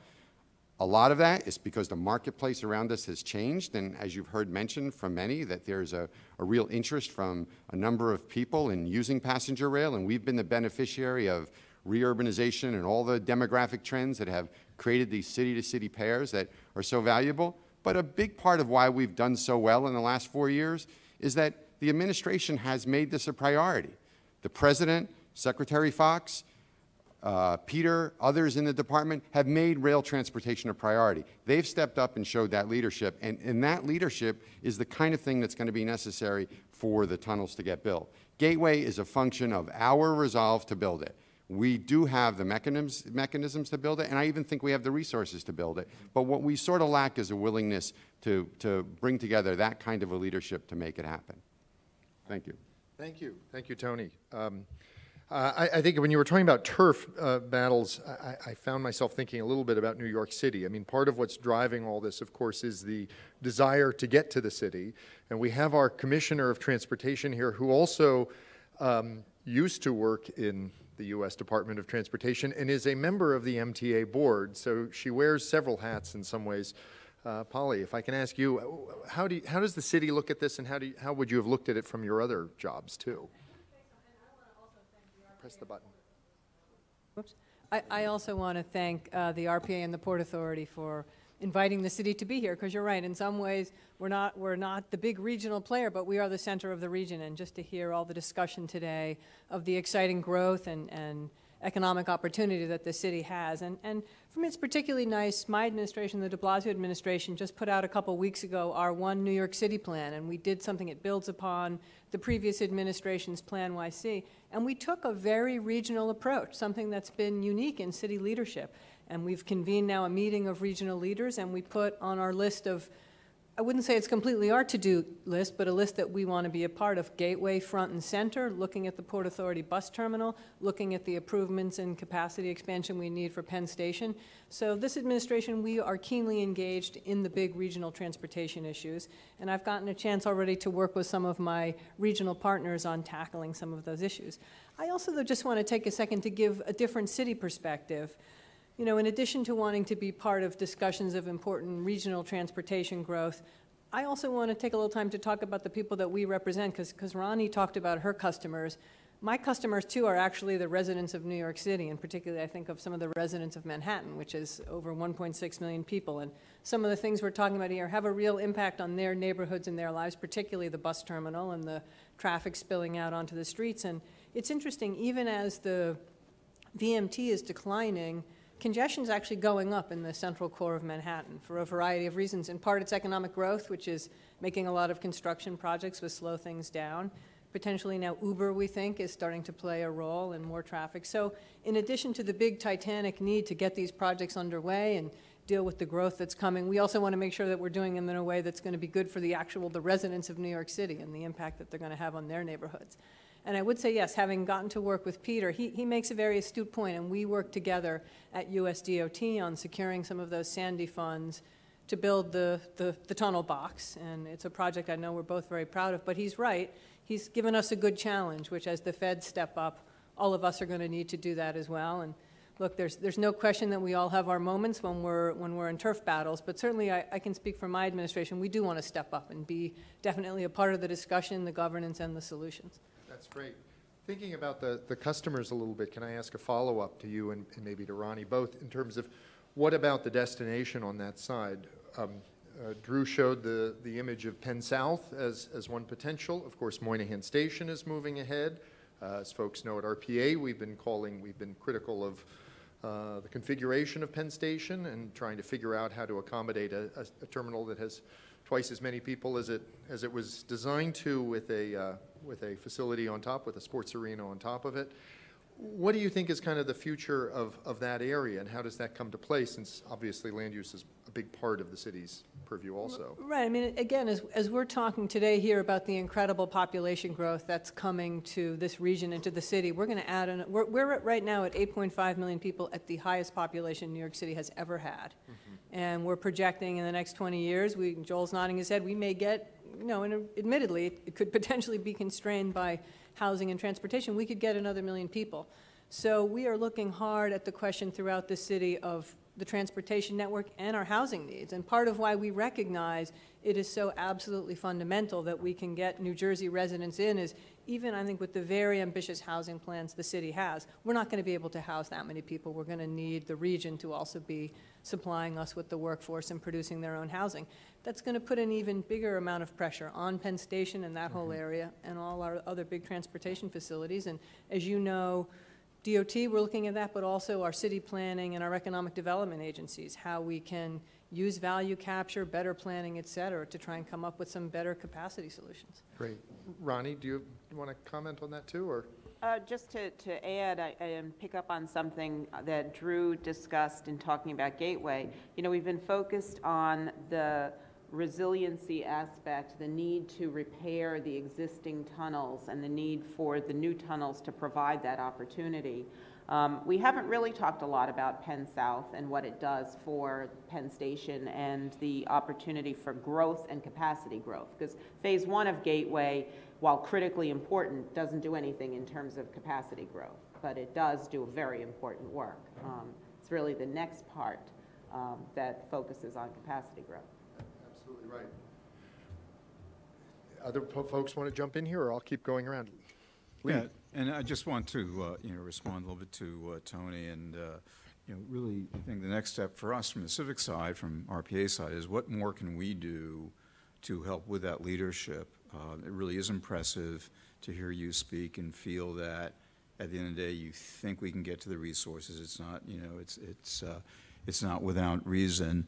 A lot of that is because the marketplace around us has changed, and as you've heard mentioned from many, that there's a real interest from a number of people in using passenger rail, and we've been the beneficiary of reurbanization and all the demographic trends that have created these city-to-city pairs that are so valuable. But a big part of why we've done so well in the last 4 years is that the administration has made this a priority. The President, Secretary Fox, Peter, others in the department have made rail transportation a priority. They've stepped up and showed that leadership, and that leadership is the kind of thing that's going to be necessary for the tunnels to get built. Gateway is a function of our resolve to build it. We do have the mechanisms to build it, and I even think we have the resources to build it. But what we sort of lack is a willingness to bring together that kind of a leadership to make it happen. Thank you. Thank you. Thank you, Tony. I think when you were talking about turf battles, I found myself thinking a little bit about New York City. I mean, part of what's driving all this, of course, is the desire to get to the city. And we have our Commissioner of Transportation here who also used to work in the U.S. Department of Transportation and is a member of the MTA board. So she wears several hats in some ways. Polly, if I can ask you, how does the city look at this, and how would you have looked at it from your other jobs, too? Press the button. Whoops. I also want to thank the RPA and the Port Authority for inviting the city to be here, because you're right, in some ways we're not the big regional player, but we are the center of the region, and just to hear all the discussion today of the exciting growth and economic opportunity that the city has. And for me, it's particularly nice, my administration, the de Blasio administration, just put out a couple weeks ago our One New York City plan, and we did something that builds upon the previous administration's Plan YC. And we took a very regional approach, something that's been unique in city leadership. And we've convened now a meeting of regional leaders, and we put on our list of, I wouldn't say it's completely our to-do list, but a list that we want to be a part of. Gateway front and center, looking at the Port Authority bus terminal, looking at the improvements and capacity expansion we need for Penn Station. So this administration, we are keenly engaged in the big regional transportation issues, and I've gotten a chance already to work with some of my regional partners on tackling some of those issues. I also, though, just want to take a second to give a different city perspective. You know, in addition to wanting to be part of discussions of important regional transportation growth, I also want to take a little time to talk about the people that we represent, because Ronnie talked about her customers. My customers, too, are actually the residents of New York City, and particularly I think of some of the residents of Manhattan, which is over 1.6 million people. And some of the things we're talking about here have a real impact on their neighborhoods and their lives, particularly the bus terminal and the traffic spilling out onto the streets. And it's interesting, even as the VMT is declining, congestion is actually going up in the central core of Manhattan for a variety of reasons. In part, it's economic growth, which is making a lot of construction projects would slow things down. Potentially now Uber, we think, is starting to play a role in more traffic. So in addition to the big titanic need to get these projects underway and deal with the growth that's coming, we also want to make sure that we're doing them in a way that's going to be good for the residents of New York City and the impact that they're going to have on their neighborhoods. And I would say, yes, having gotten to work with Peter, he makes a very astute point, and we work together at USDOT on securing some of those Sandy funds to build the tunnel box. And it's a project I know we're both very proud of, but he's right. He's given us a good challenge, which as the feds step up, all of us are going to need to do that as well. And look, there's no question that we all have our moments when we're in turf battles, but certainly I can speak for my administration. We do want to step up and be definitely a part of the discussion, the governance, and the solutions. That's great. Thinking about the customers a little bit, can I ask a follow-up to you and maybe to Ronnie, both in terms of what about the destination on that side? Drew showed the image of Penn South as one potential. Of course, Moynihan Station is moving ahead. As folks know at RPA, we've been critical of the configuration of Penn Station and trying to figure out how to accommodate a terminal that has twice as many people as it was designed to, with a facility on top, with a sports arena on top of it. What do you think is kind of the future of that area, and how does that come to play, since obviously land use is a big part of the city's purview also? Right. I mean, again, as we're talking today here about the incredible population growth that's coming to this region and to the city, we're going to add we're right now at 8.5 million people, at the highest population New York City has ever had. Mm-hmm. And we're projecting in the next 20 years, Joel's nodding his head, we may get, and admittedly, it could potentially be constrained by housing and transportation, we could get another 1 million people. So we are looking hard at the question throughout the city of the transportation network and our housing needs. And part of why we recognize it is so absolutely fundamental that we can get New Jersey residents in is, even I think with the very ambitious housing plans the city has, we're not going to be able to house that many people. We're going to need the region to also be supplying us with the workforce and producing their own housing. That's going to put an even bigger amount of pressure on Penn Station and that whole area and all our other big transportation facilities. And as you know, DOT, we're looking at that, but also our city planning and our economic development agencies, how we can use value capture, better planning, et cetera, to try and come up with some better capacity solutions. Great. Ronnie, do you want to comment on that too, or? Just to add, and pick up on something that Drew discussed in talking about Gateway. You know, we've been focused on the resiliency aspect, the need to repair the existing tunnels and the need for the new tunnels to provide that opportunity. We haven't really talked a lot about Penn South and what it does for Penn Station and the opportunity for growth and capacity growth, because phase 1 of Gateway, while critically important, doesn't do anything in terms of capacity growth, but it does do very important work. It's really the next part that focuses on capacity growth. Absolutely right. Other folks want to jump in here, or I'll keep going around? Lee. Yeah, and I just want to respond a little bit to Tony, and really I think the next step for us from the civic side, from RPA side, is what more can we do to help with that leadership. It really is impressive to hear you speak and feel that at the end of the day you think we can get to the resources. It's not, it's not without reason.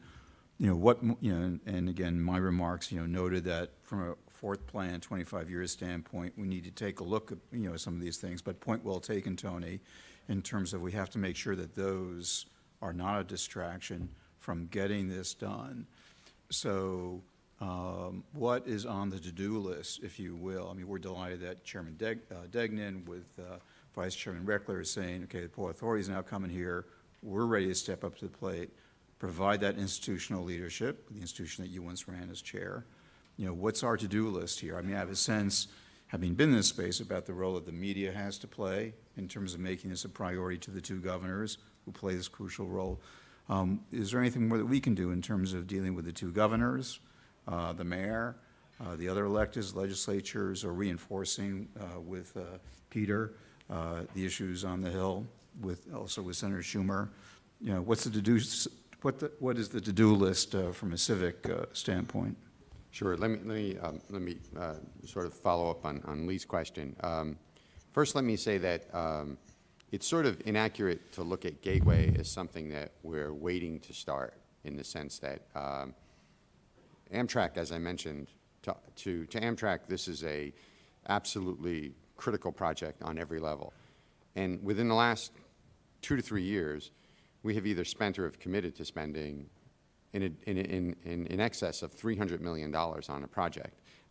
And again, my remarks, noted that from a fourth plan, 25-year standpoint, we need to take a look at, some of these things. But point well taken, Tony, in terms of we have to make sure that those are not a distraction from getting this done. So what is on the to-do list, if you will? I mean, we're delighted that Chairman Degnan with Vice Chairman Reckler is saying, okay, the Port Authority is now coming here. We're ready to step up to the plate, provide that institutional leadership, the institution that you once ran as chair. What's our to-do list here? I mean, I have a sense, having been in this space, about the role that the media has to play in terms of making this a priority to the two governors who play this crucial role. Is there anything more that we can do in terms of dealing with the two governors, the mayor, the other electeds, legislatures, or reinforcing with Peter the issues on the Hill, also with Senator Schumer? What's the to-do? What is the to-do list from a civic standpoint? Sure. Let me sort of follow up on Lee's question. First, let me say that it's sort of inaccurate to look at Gateway as something that we're waiting to start, in the sense that Amtrak, as I mentioned, to Amtrak, this is a absolutely critical project on every level. And within the last 2 to 3 years, we have either spent or have committed to spending in excess of $300 million on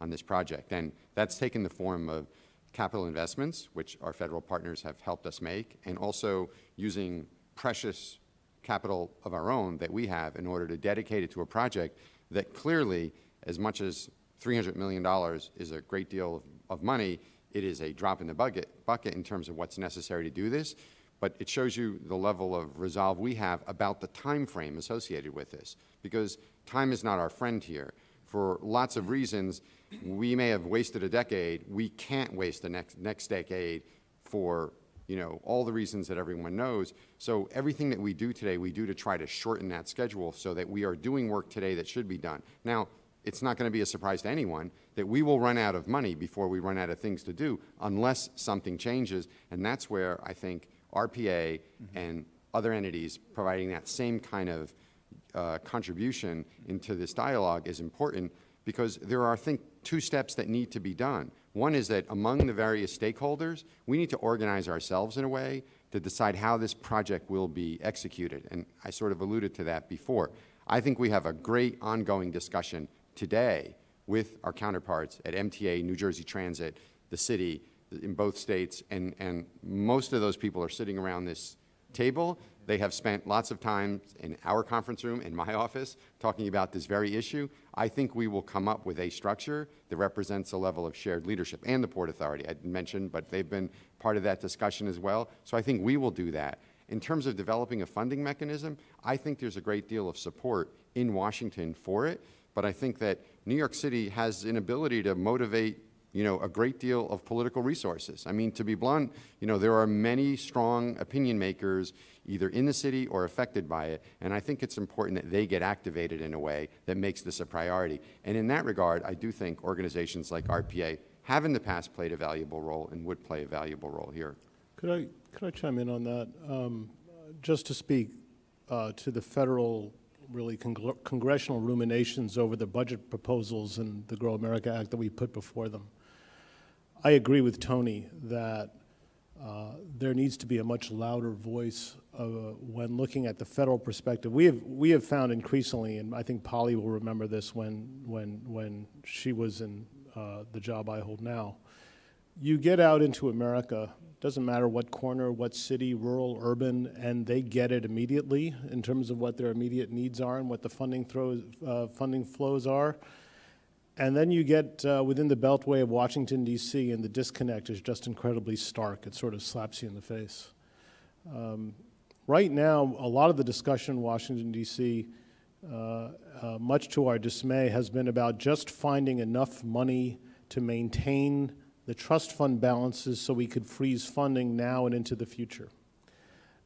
this project. And that's taken the form of capital investments, which our federal partners have helped us make, and also using precious capital of our own that we have in order to dedicate it to a project that clearly, as much as $300 million is a great deal of money, it is a drop in the bucket in terms of what's necessary to do this. But it shows you the level of resolve we have about the time frame associated with this, because time is not our friend here. For lots of reasons, we may have wasted a decade. We can't waste the next decade for all the reasons that everyone knows. So everything that we do today, we do to try to shorten that schedule so that we are doing work today that should be done. Now, it's not going to be a surprise to anyone that we will run out of money before we run out of things to do unless something changes, and that's where I think RPA and other entities providing that same kind of contribution into this dialogue is important, because there are, I think, 2 steps that need to be done. One is that among the various stakeholders, we need to organize ourselves in a way to decide how this project will be executed, and I sort of alluded to that before. I think we have a great ongoing discussion today with our counterparts at MTA, New Jersey Transit, the city, in both states, and most of those people are sitting around this table. They have spent lots of time in our conference room, in my office, talking about this very issue. I think we will come up with a structure that represents a level of shared leadership, and the Port Authority I mentioned, but they've been part of that discussion as well. So I think we will do that. in terms of developing a funding mechanism, I think there's a great deal of support in Washington for it, but I think that New York City has an ability to motivate, you know, a great deal of political resources. I mean, to be blunt, you know, there are many strong opinion makers either in the city or affected by it, and I think it's important that they get activated in a way that makes this a priority. And in that regard, I do think organizations like RPA have in the past played a valuable role and would play a valuable role here. Could I chime in on that? Just to speak to the federal, really congressional ruminations over the budget proposals and the Grow America Act that we put before them. I agree with Tony that there needs to be a much louder voice when looking at the federal perspective. We have found increasingly, and I think Polly will remember this when she was in the job I hold now, you get out into America, doesn't matter what corner, what city, rural, urban, and they get it immediately in terms of what their immediate needs are and what the funding flows are. And then you get within the beltway of Washington, D.C., and the disconnect is just incredibly stark. It sort of slaps you in the face. Right now, a lot of the discussion in Washington, D.C., much to our dismay, has been about just finding enough money to maintain the trust fund balances so we could freeze funding now and into the future,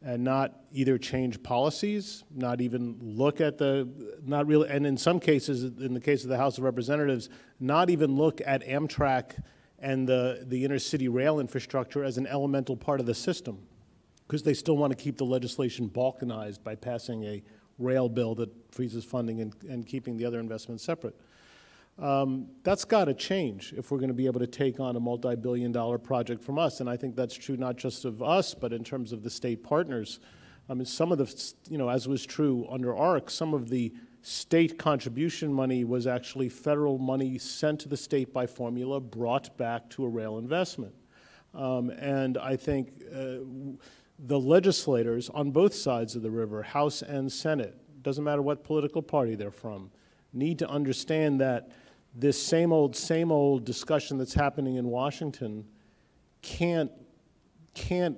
and not either change policies, not even look at and in some cases, in the case of the House of Representatives, not even look at Amtrak and the intercity rail infrastructure as an elemental part of the system, because they still want to keep the legislation balkanized by passing a rail bill that freezes funding and keeping the other investments separate. That's got to change if we're going to be able to take on a multi-billion-dollar project from us, and I think that's true not just of us, but in terms of the state partners. I mean, some of the, you know, as was true under ARC, some of the state contribution money was actually federal money sent to the state by formula, brought back to a rail investment. And I think the legislators on both sides of the river, House and Senate, doesn't matter what political party they're from, need to understand that this same old discussion that's happening in Washington can't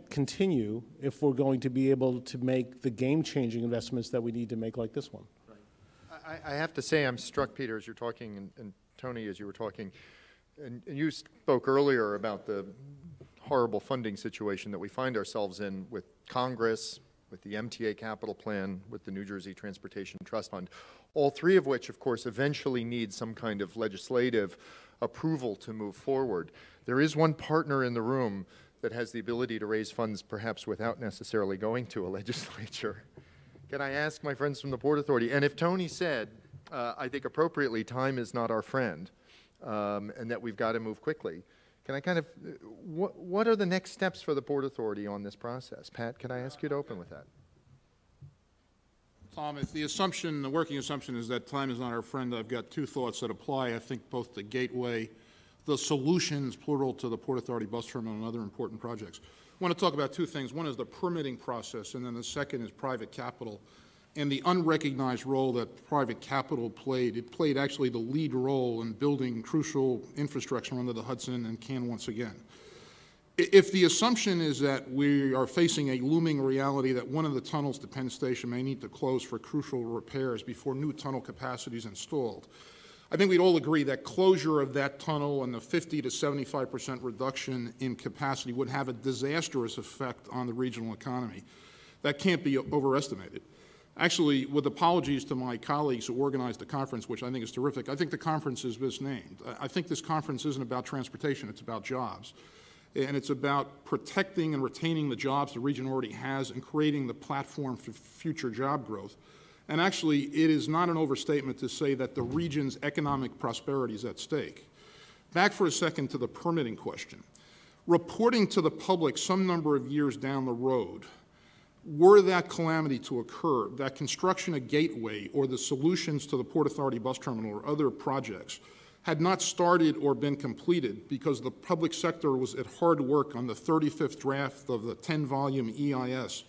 continue if we're going to be able to make the game-changing investments that we need to make, like this one. Right. I have to say, I'm struck, Peter, as you're talking, and Tony, as you were talking, and you spoke earlier about the horrible funding situation that we find ourselves in with Congress, with the MTA capital plan, with the New Jersey Transportation Trust Fund, all three of which, of course, eventually need some kind of legislative approval to move forward. There is one partner in the room that has the ability to raise funds perhaps without necessarily going to a legislature. Can I ask my friends from the Port Authority, and if Tony said, I think appropriately, time is not our friend, and that we've got to move quickly, can I kind of, what are the next steps for the Port Authority on this process? Pat, can I ask you to open with that? Tom, if the assumption, the working assumption is that time is not our friend, I've got two thoughts that apply, I think, both to Gateway, the solutions, plural, to the Port Authority bus terminal and other important projects. I want to talk about two things. One is the permitting process, and then the second is private capital and the unrecognized role that private capital played. It played actually the lead role in building crucial infrastructure under the Hudson and can once again. If the assumption is that we are facing a looming reality that one of the tunnels to Penn Station may need to close for crucial repairs before new tunnel capacity is installed, I think we'd all agree that closure of that tunnel and the 50 to 75% reduction in capacity would have a disastrous effect on the regional economy. That can't be overestimated. Actually, with apologies to my colleagues who organized the conference, which I think is terrific, I think the conference is misnamed. I think this conference isn't about transportation, it's about jobs. And it's about protecting and retaining the jobs the region already has and creating the platform for future job growth. And actually, it is not an overstatement to say that the region's economic prosperity is at stake. Back for a second to the permitting question. Reporting to the public some number of years down the road, were that calamity to occur, that construction of Gateway or the solutions to the Port Authority bus terminal or other projects had not started or been completed because the public sector was at hard work on the 35th draft of the 10-volume EIS,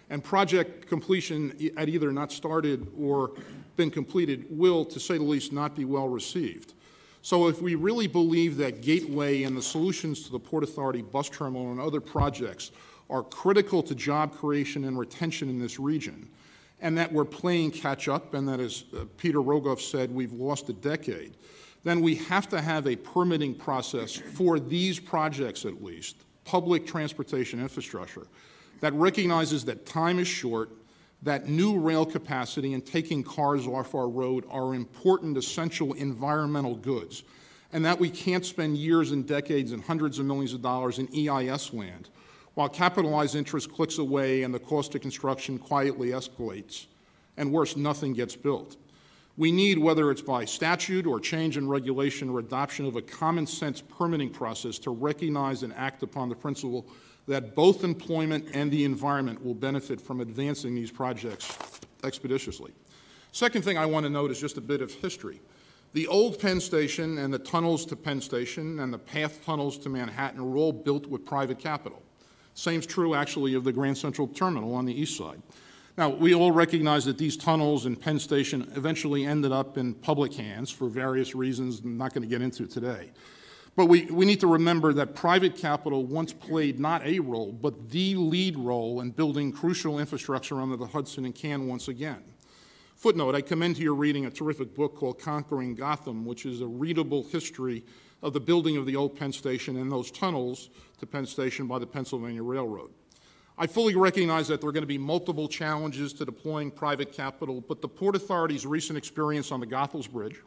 and project completion had either not started or been completed will, to say the least, not be well received. So if we really believe that Gateway and the solutions to the Port Authority bus terminal and other projects are critical to job creation and retention in this region, and that we're playing catch up, and that, as Peter Rogoff said, we've lost a decade, then we have to have a permitting process for these projects, at least, public transportation infrastructure, that recognizes that time is short, that new rail capacity and taking cars off our road are important, essential environmental goods, and that we can't spend years and decades and hundreds of millions of dollars in EIS land while capitalized interest clicks away and the cost of construction quietly escalates, and worse, nothing gets built. We need, whether it's by statute or change in regulation or adoption of a common sense permitting process, to recognize and act upon the principle that both employment and the environment will benefit from advancing these projects expeditiously. Second thing I want to note is just a bit of history. The old Penn Station and the tunnels to Penn Station and the path tunnels to Manhattan were all built with private capital. Same's true, actually, of the Grand Central Terminal on the east side. Now, we all recognize that these tunnels and Penn Station eventually ended up in public hands for various reasons I'm not going to get into today. But we need to remember that private capital once played not a role, but the lead role in building crucial infrastructure under the Hudson and can once again. Footnote, I commend to your reading a terrific book called Conquering Gotham, which is a readable history of the building of the old Penn Station and those tunnels to Penn Station by the Pennsylvania Railroad. I fully recognize that there are going to be multiple challenges to deploying private capital, but the Port Authority's recent experience on the Goethals Bridge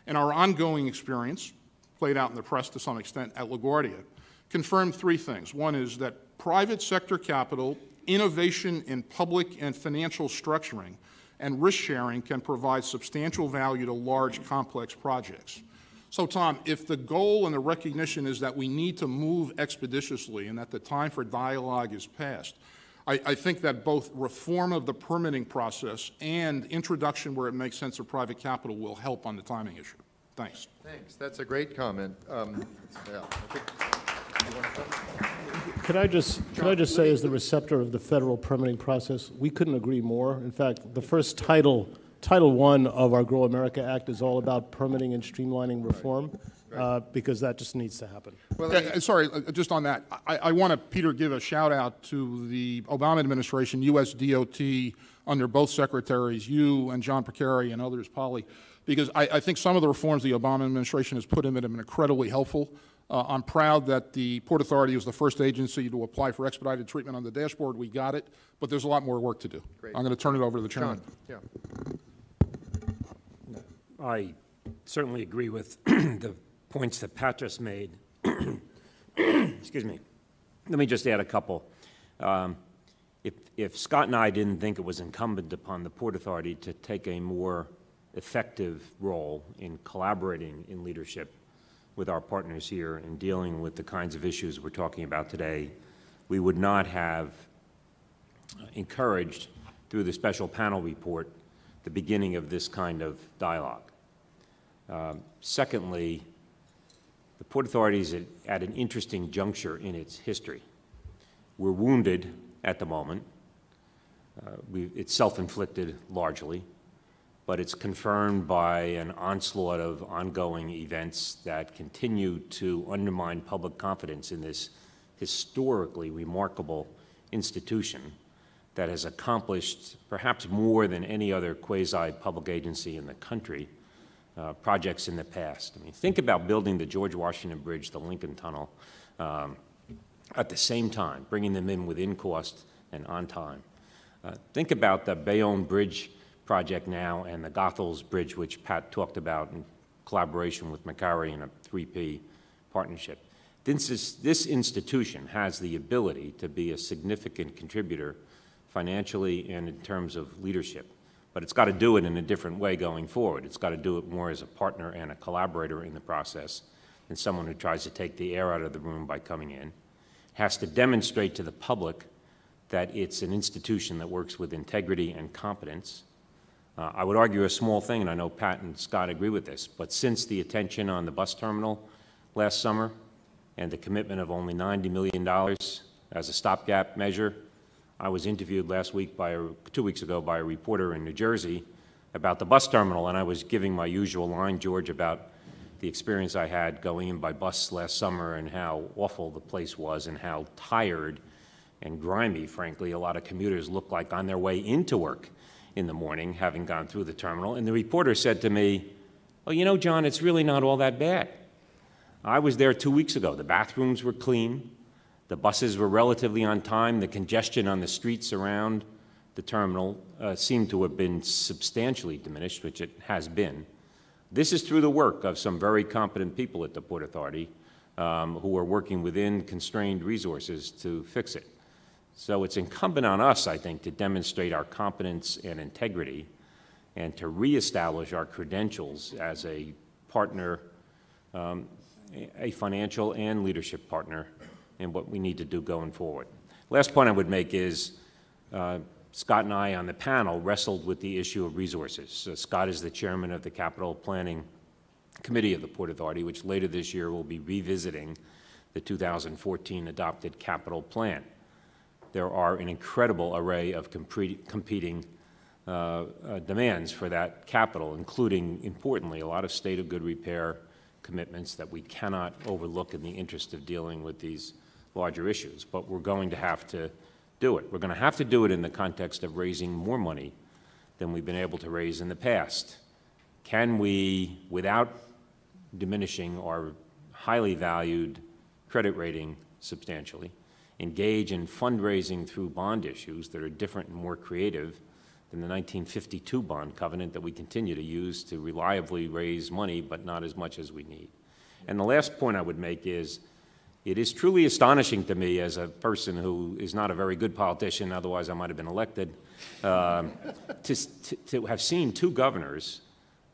and our ongoing experience, played out in the press to some extent at LaGuardia, confirmed three things. One is that private sector capital, innovation in public and financial structuring, and risk sharing can provide substantial value to large, complex projects. So, Tom, if the goal and the recognition is that we need to move expeditiously and that the time for dialogue is past, I think that both reform of the permitting process and introduction where it makes sense of private capital will help on the timing issue. Thanks. Thanks. That's a great comment. Yeah, I think, you want to come? Could I just say, as the receptor of the federal permitting process, we couldn't agree more. In fact, the first Title I of our Grow America Act is all about permitting and streamlining reform, because that just needs to happen. Well, sorry, just on that, I want to, Peter, give a shout out to the Obama administration, US DOT, under both secretaries, you and John Percari and others, Polly, because I think some of the reforms the Obama administration has put in have been incredibly helpful. I'm proud that the Port Authority was the first agency to apply for expedited treatment on the dashboard. We got it, but there's a lot more work to do. Great. I'm going to turn it over to the chairman. John, yeah. I certainly agree with the points that Pat just made. Excuse me. Let me just add a couple. If Scott and I didn't think it was incumbent upon the Port Authority to take a more effective role in collaborating in leadership with our partners here in dealing with the kinds of issues we're talking about today, we would not have encouraged, through the special panel report, the beginning of this kind of dialogue. Secondly, the Port Authority is at an interesting juncture in its history. We're wounded at the moment. It's self-inflicted largely, but it's confirmed by an onslaught of ongoing events that continue to undermine public confidence in this historically remarkable institution that has accomplished perhaps more than any other quasi-public agency in the country projects in the past. I mean, think about building the George Washington Bridge, the Lincoln Tunnel, at the same time, bringing them in within cost and on time. Think about the Bayonne Bridge project now and the Goethals Bridge, which Pat talked about in collaboration with Macquarie in a 3P partnership. This institution has the ability to be a significant contributor financially and in terms of leadership, but it's got to do it in a different way going forward. It's got to do it more as a partner and a collaborator in the process than someone who tries to take the air out of the room by coming in. It has to demonstrate to the public that it's an institution that works with integrity and competence. I would argue a small thing, and I know Pat and Scott agree with this, but since the attention on the bus terminal last summer and the commitment of only $90 million as a stopgap measure, I was interviewed last week 2 weeks ago by a reporter in New Jersey about the bus terminal, and I was giving my usual line, George, about the experience I had going in by bus last summer and how awful the place was and how tired and grimy, frankly. A lot of commuters look like on their way into work in the morning, having gone through the terminal. And the reporter said to me, "Oh, you know, John, it's really not all that bad. I was there 2 weeks ago. The bathrooms were clean. The buses were relatively on time. The congestion on the streets around the terminal seemed to have been substantially diminished, which it has been. This is through the work of some very competent people at the Port Authority who are working within constrained resources to fix it. So it's incumbent on us, I think, to demonstrate our competence and integrity and to reestablish our credentials as a partner, a financial and leadership partner in what we need to do going forward. Last point I would make is Scott and I on the panel wrestled with the issue of resources. Scott is the chairman of the Capital Planning Committee of the Port Authority, which later this year will be revisiting the 2014 adopted capital plan. There are an incredible array of competing demands for that capital, including, importantly, a lot of state of good repair commitments that we cannot overlook in the interest of dealing with these larger issues. But we're going to have to do it. We're going to have to do it in the context of raising more money than we've been able to raise in the past. Can we, without diminishing our highly valued credit rating substantially, engage in fundraising through bond issues that are different and more creative than the 1952 bond covenant that we continue to use to reliably raise money, but not as much as we need? And the last point I would make is, it is truly astonishing to me as a person who is not a very good politician, otherwise I might have been elected, to have seen two governors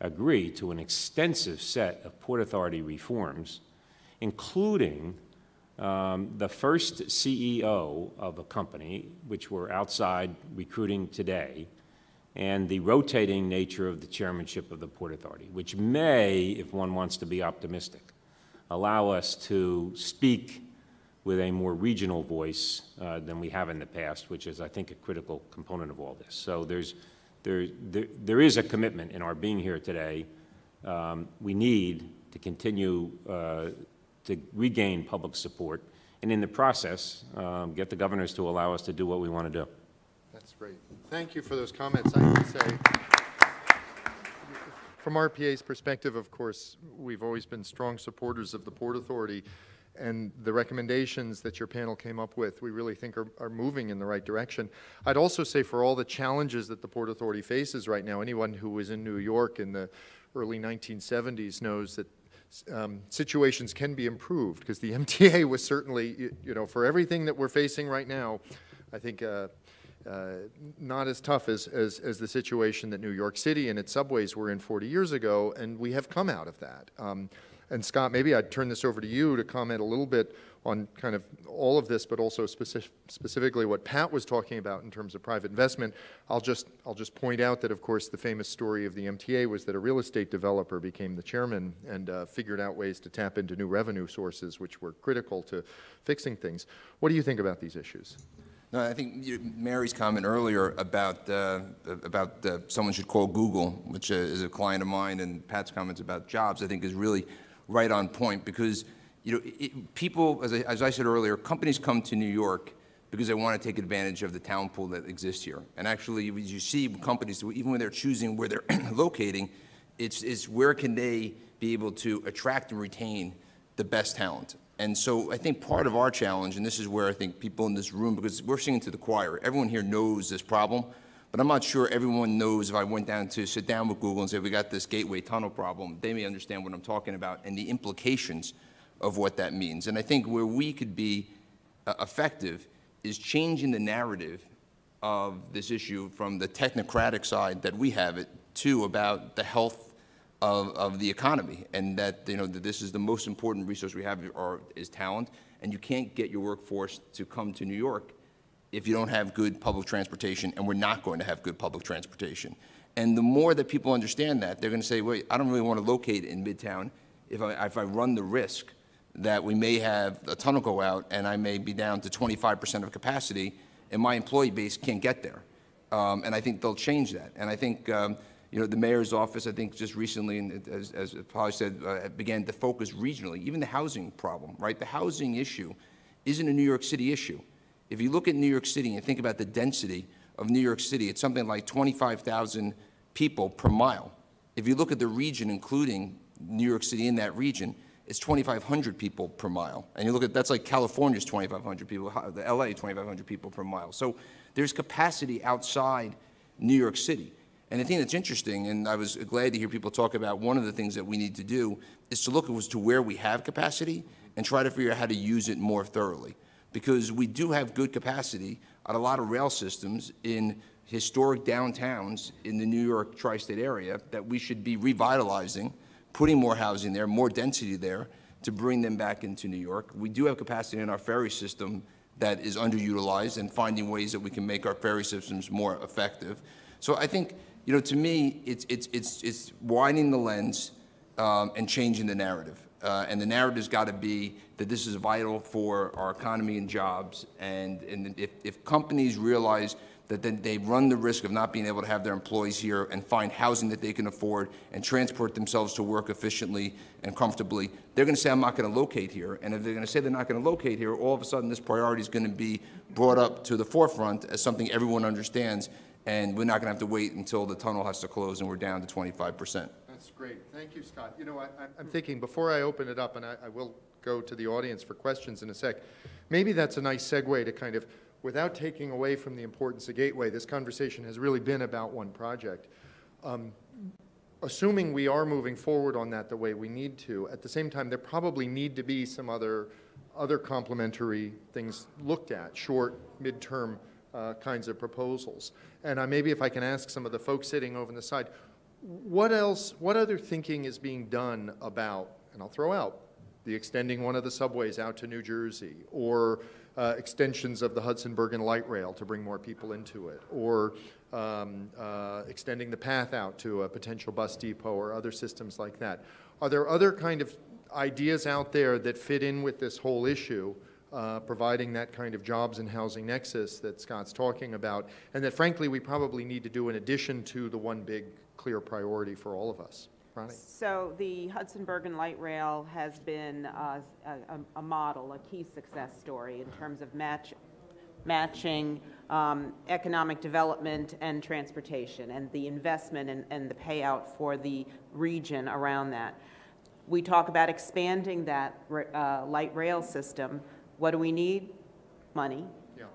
agree to an extensive set of Port Authority reforms, including the first CEO of a company, which we're outside recruiting today, and the rotating nature of the chairmanship of the Port Authority, which may, if one wants to be optimistic, allow us to speak with a more regional voice than we have in the past, which is, I think, a critical component of all this. So there is a commitment in our being here today. We need to continue to regain public support, and in the process, get the governors to allow us to do what we want to do. That's great. Thank you for those comments. I have to say, from RPA's perspective, of course, we've always been strong supporters of the Port Authority, and the recommendations that your panel came up with, we really think are moving in the right direction. I'd also say for all the challenges that the Port Authority faces right now, anyone who was in New York in the early 1970s knows that situations can be improved, because the MTA was certainly, you know, for everything that we're facing right now, I think not as tough as the situation that New York City and its subways were in 40 years ago, and we have come out of that. And Scott, maybe I'd turn this over to you to comment a little bit on kind of all of this, but also specifically what Pat was talking about in terms of private investment. I'll just point out that, of course, the famous story of the MTA was that a real estate developer became the chairman and figured out ways to tap into new revenue sources, which were critical to fixing things. What do you think about these issues? No, I think Mary's comment earlier about someone should call Google, which is a client of mine, and Pat's comments about jobs, I think is really right on point, because people, as I said earlier, companies come to New York because they want to take advantage of the talent pool that exists here. And actually, as you see companies, even when they're choosing where they're locating, it's where can they be able to attract and retain the best talent. And so I think part of our challenge, and this is where I think people in this room, because we're singing to the choir, everyone here knows this problem, but I'm not sure everyone knows. If I went down to sit down with Google and say, we got this Gateway Tunnel problem, they may understand what I'm talking about and the implications of what that means. And I think where we could be effective is changing the narrative of this issue from the technocratic side that we have it to about the health of the economy, and that, you know, that this is the most important resource we have is talent, and you can't get your workforce to come to New York if you don't have good public transportation, and we're not going to have good public transportation. And the more that people understand that, they're going to say, wait, I don't really want to locate in Midtown if I run the risk that we may have a tunnel go out and I may be down to 25% of capacity and my employee base can't get there. And I think they'll change that. And I think, you know, the mayor's office, I think just recently, and as Polly said, began to focus regionally, even the housing problem, right? The housing issue isn't a New York City issue. If you look at New York City and think about the density of New York City, it's something like 25,000 people per mile. If you look at the region, including New York City in that region, it's 2,500 people per mile. And you look at, that's like California's 2,500 people, the LA, 2,500 people per mile. So there's capacity outside New York City. And the thing that's interesting, and I was glad to hear people talk about, one of the things that we need to do is to look to where we have capacity and try to figure out how to use it more thoroughly. Because we do have good capacity on a lot of rail systems in historic downtowns in the New York tri-state area that we should be revitalizing, putting more housing there, more density there, to bring them back into New York. We do have capacity in our ferry system that is underutilized, and finding ways that we can make our ferry systems more effective. So I think, you know, to me, it's widening the lens and changing the narrative. And the narrative's got to be that this is vital for our economy and jobs. And if companies realize that then they run the risk of not being able to have their employees here and find housing that they can afford and transport themselves to work efficiently and comfortably, they're going to say, I'm not going to locate here. And if they're going to say they're not going to locate here, all of a sudden this priority is going to be brought up to the forefront as something everyone understands, and we're not going to have to wait until the tunnel has to close and we're down to 25%. That's great. Thank you, Scott. You know, I'm thinking, before I open it up, and I will go to the audience for questions in a sec, maybe that's a nice segue to kind of, without taking away from the importance of Gateway, this conversation has really been about one project. Assuming we are moving forward on that the way we need to, at the same time, there probably need to be some other complementary things looked at, short, midterm kinds of proposals. And maybe if I can ask some of the folks sitting over on the side, what other thinking is being done about, and I'll throw out, the extending one of the subways out to New Jersey, or extensions of the Hudson-Bergen light rail to bring more people into it, or extending the path out to a potential bus depot or other systems like that. Are there other kind of ideas out there that fit in with this whole issue, providing that kind of jobs and housing nexus that Scott's talking about, and that frankly we probably need to do in addition to the one big clear priority for all of us? Ronnie? So the Hudson-Bergen Light Rail has been a model, a key success story in terms of matching economic development and transportation, and the investment and the payout for the region around that. We talk about expanding that light rail system. What do we need? Money.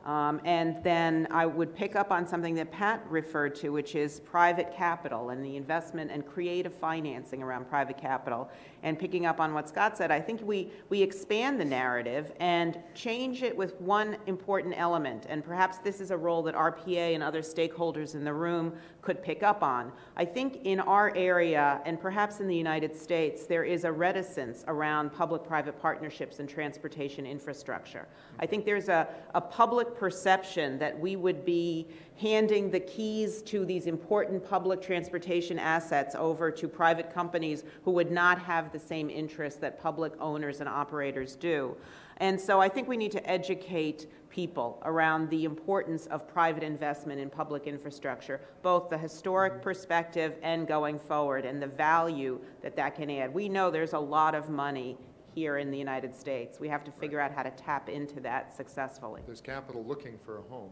And then I would pick up on something that Pat referred to, which is private capital and the investment and creative financing around private capital. And picking up on what Scott said, I think we expand the narrative and change it with one important element. And perhaps this is a role that RPA and other stakeholders in the room could pick up on. I think in our area, and perhaps in the United States, there is a reticence around public-private partnerships and transportation infrastructure. I think there's a public perception that we would be handing the keys to these important public transportation assets over to private companies who would not have the same interests that public owners and operators do. And so I think we need to educate people around the importance of private investment in public infrastructure, both the historic perspective and going forward, and the value that that can add. We know there's a lot of money here in the United States. We have to figure out how to tap into that successfully. There's capital looking for a home.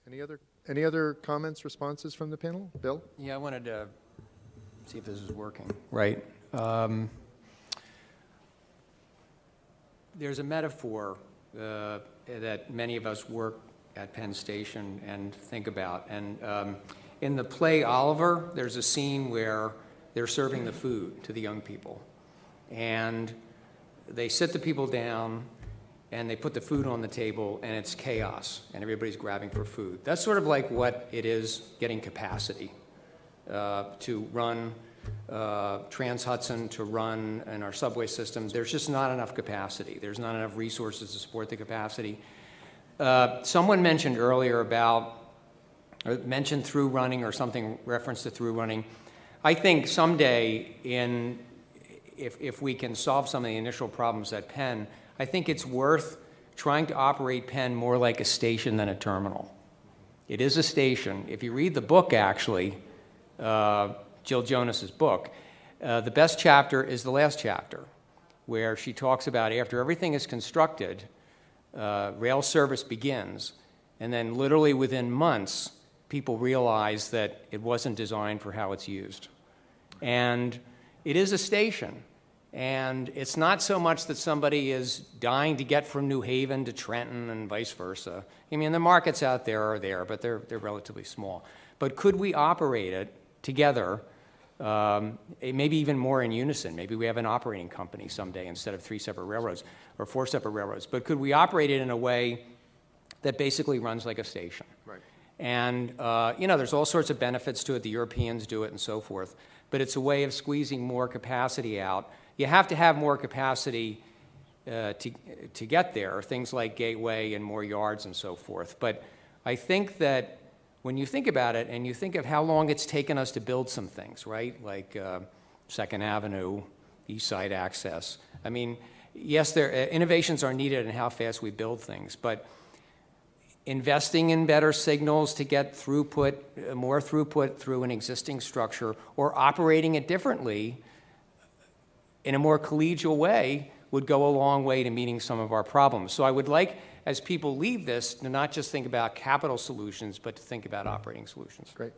Any other comments, responses from the panel? Bill? Yeah, I wanted to see if this is working. Right. There's a metaphor that many of us work at Penn Station and think about. And in the play Oliver, there's a scene where they're serving the food to the young people. And they sit the people down and they put the food on the table, and it's chaos, and everybody's grabbing for food. That's sort of like what it is getting capacity to run Trans-Hudson, to run in our subway system. There's just not enough capacity. There's not enough resources to support the capacity. Someone mentioned earlier mentioned through running or something, reference to through running. I think someday if we can solve some of the initial problems at Penn, I think it's worth trying to operate Penn more like a station than a terminal. It is a station. If you read the book, actually, Jill Jonas's book, the best chapter is the last chapter, where she talks about after everything is constructed, rail service begins, And then literally within months, people realized that it wasn't designed for how it's used. And it is a station. And it's not so much that somebody is dying to get from New Haven to Trenton and vice versa. I mean, the markets out there are there, but they're relatively small. But could we operate it together, maybe even more in unison? Maybe we have an operating company someday instead of 3 separate railroads or 4 separate railroads. But could we operate it in a way that basically runs like a station? Right. And, you know, there's all sorts of benefits to it. The Europeans do it and so forth. But it's a way of squeezing more capacity out. You have to have more capacity to get there, things like Gateway and more yards and so forth. But I think that when you think about it and you think of how long it's taken us to build some things, right, like 2nd Avenue, East Side Access. I mean, yes, innovations are needed in how fast we build things, but investing in better signals to get throughput, more throughput through an existing structure, or operating it differently in a more collegial way would go a long way to meeting some of our problems. So I would like, as people leave this, to not just think about capital solutions, but to think about operating solutions. Great.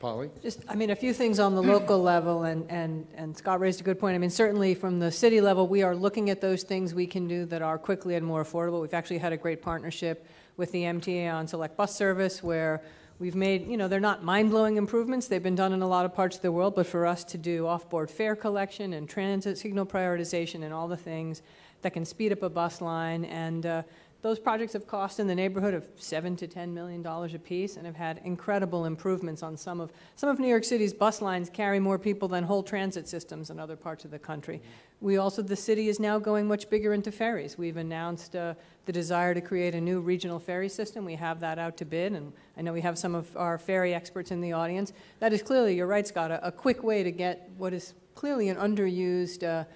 Polly? Just, I mean, a few things on the local level, and Scott raised a good point. I mean, certainly from the city level, we are looking at those things we can do that are quickly and more affordable. We've actually had a great partnership with the MTA on select bus service, where we've made, you know, they're not mind-blowing improvements. They've been done in a lot of parts of the world, but for us to do off-board fare collection and transit signal prioritization and all the things that can speed up a bus line, and those projects have cost in the neighborhood of $7 to $10 million apiece, and have had incredible improvements on some of New York City's bus lines. Carry more people than whole transit systems in other parts of the country. We also, the city is now going much bigger into ferries. We've announced the desire to create a new regional ferry system. We have that out to bid, and I know we have some of our ferry experts in the audience. That is clearly, you're right, Scott, a quick way to get what is clearly an underused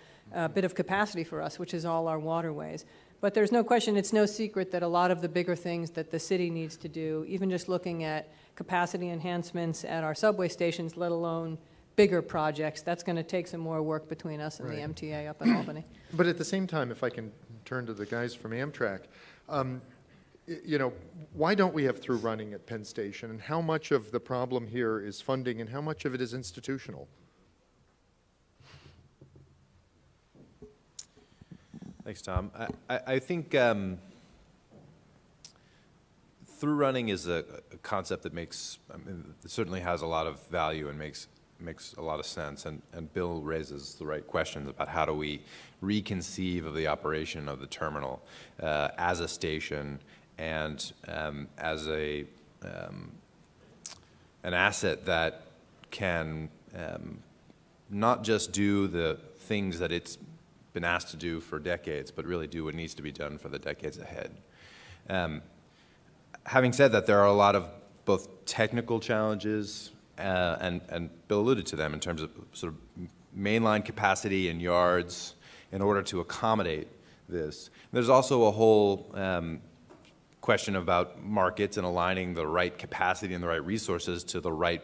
bit of capacity for us, which is all our waterways. But there's no question, it's no secret that a lot of the bigger things that the city needs to do, even just looking at capacity enhancements at our subway stations, let alone bigger projects, that's going to take some more work between us and the MTA up in Albany. But at the same time, if I can turn to the guys from Amtrak, you know, why don't we have through running at Penn Station? And how much of the problem here is funding and how much of it is institutional? Thanks, Tom. I think through running is a concept that makes, I mean, it certainly has a lot of value and makes a lot of sense. And Bill raises the right questions about how do we reconceive of the operation of the terminal as a station and as an asset that can not just do the things that it's been asked to do for decades, but really do what needs to be done for the decades ahead. Having said that, there are a lot of both technical challenges, and Bill alluded to them in terms of sort of mainline capacity and yards in order to accommodate this. There's also a whole question about markets and aligning the right capacity and the right resources to the right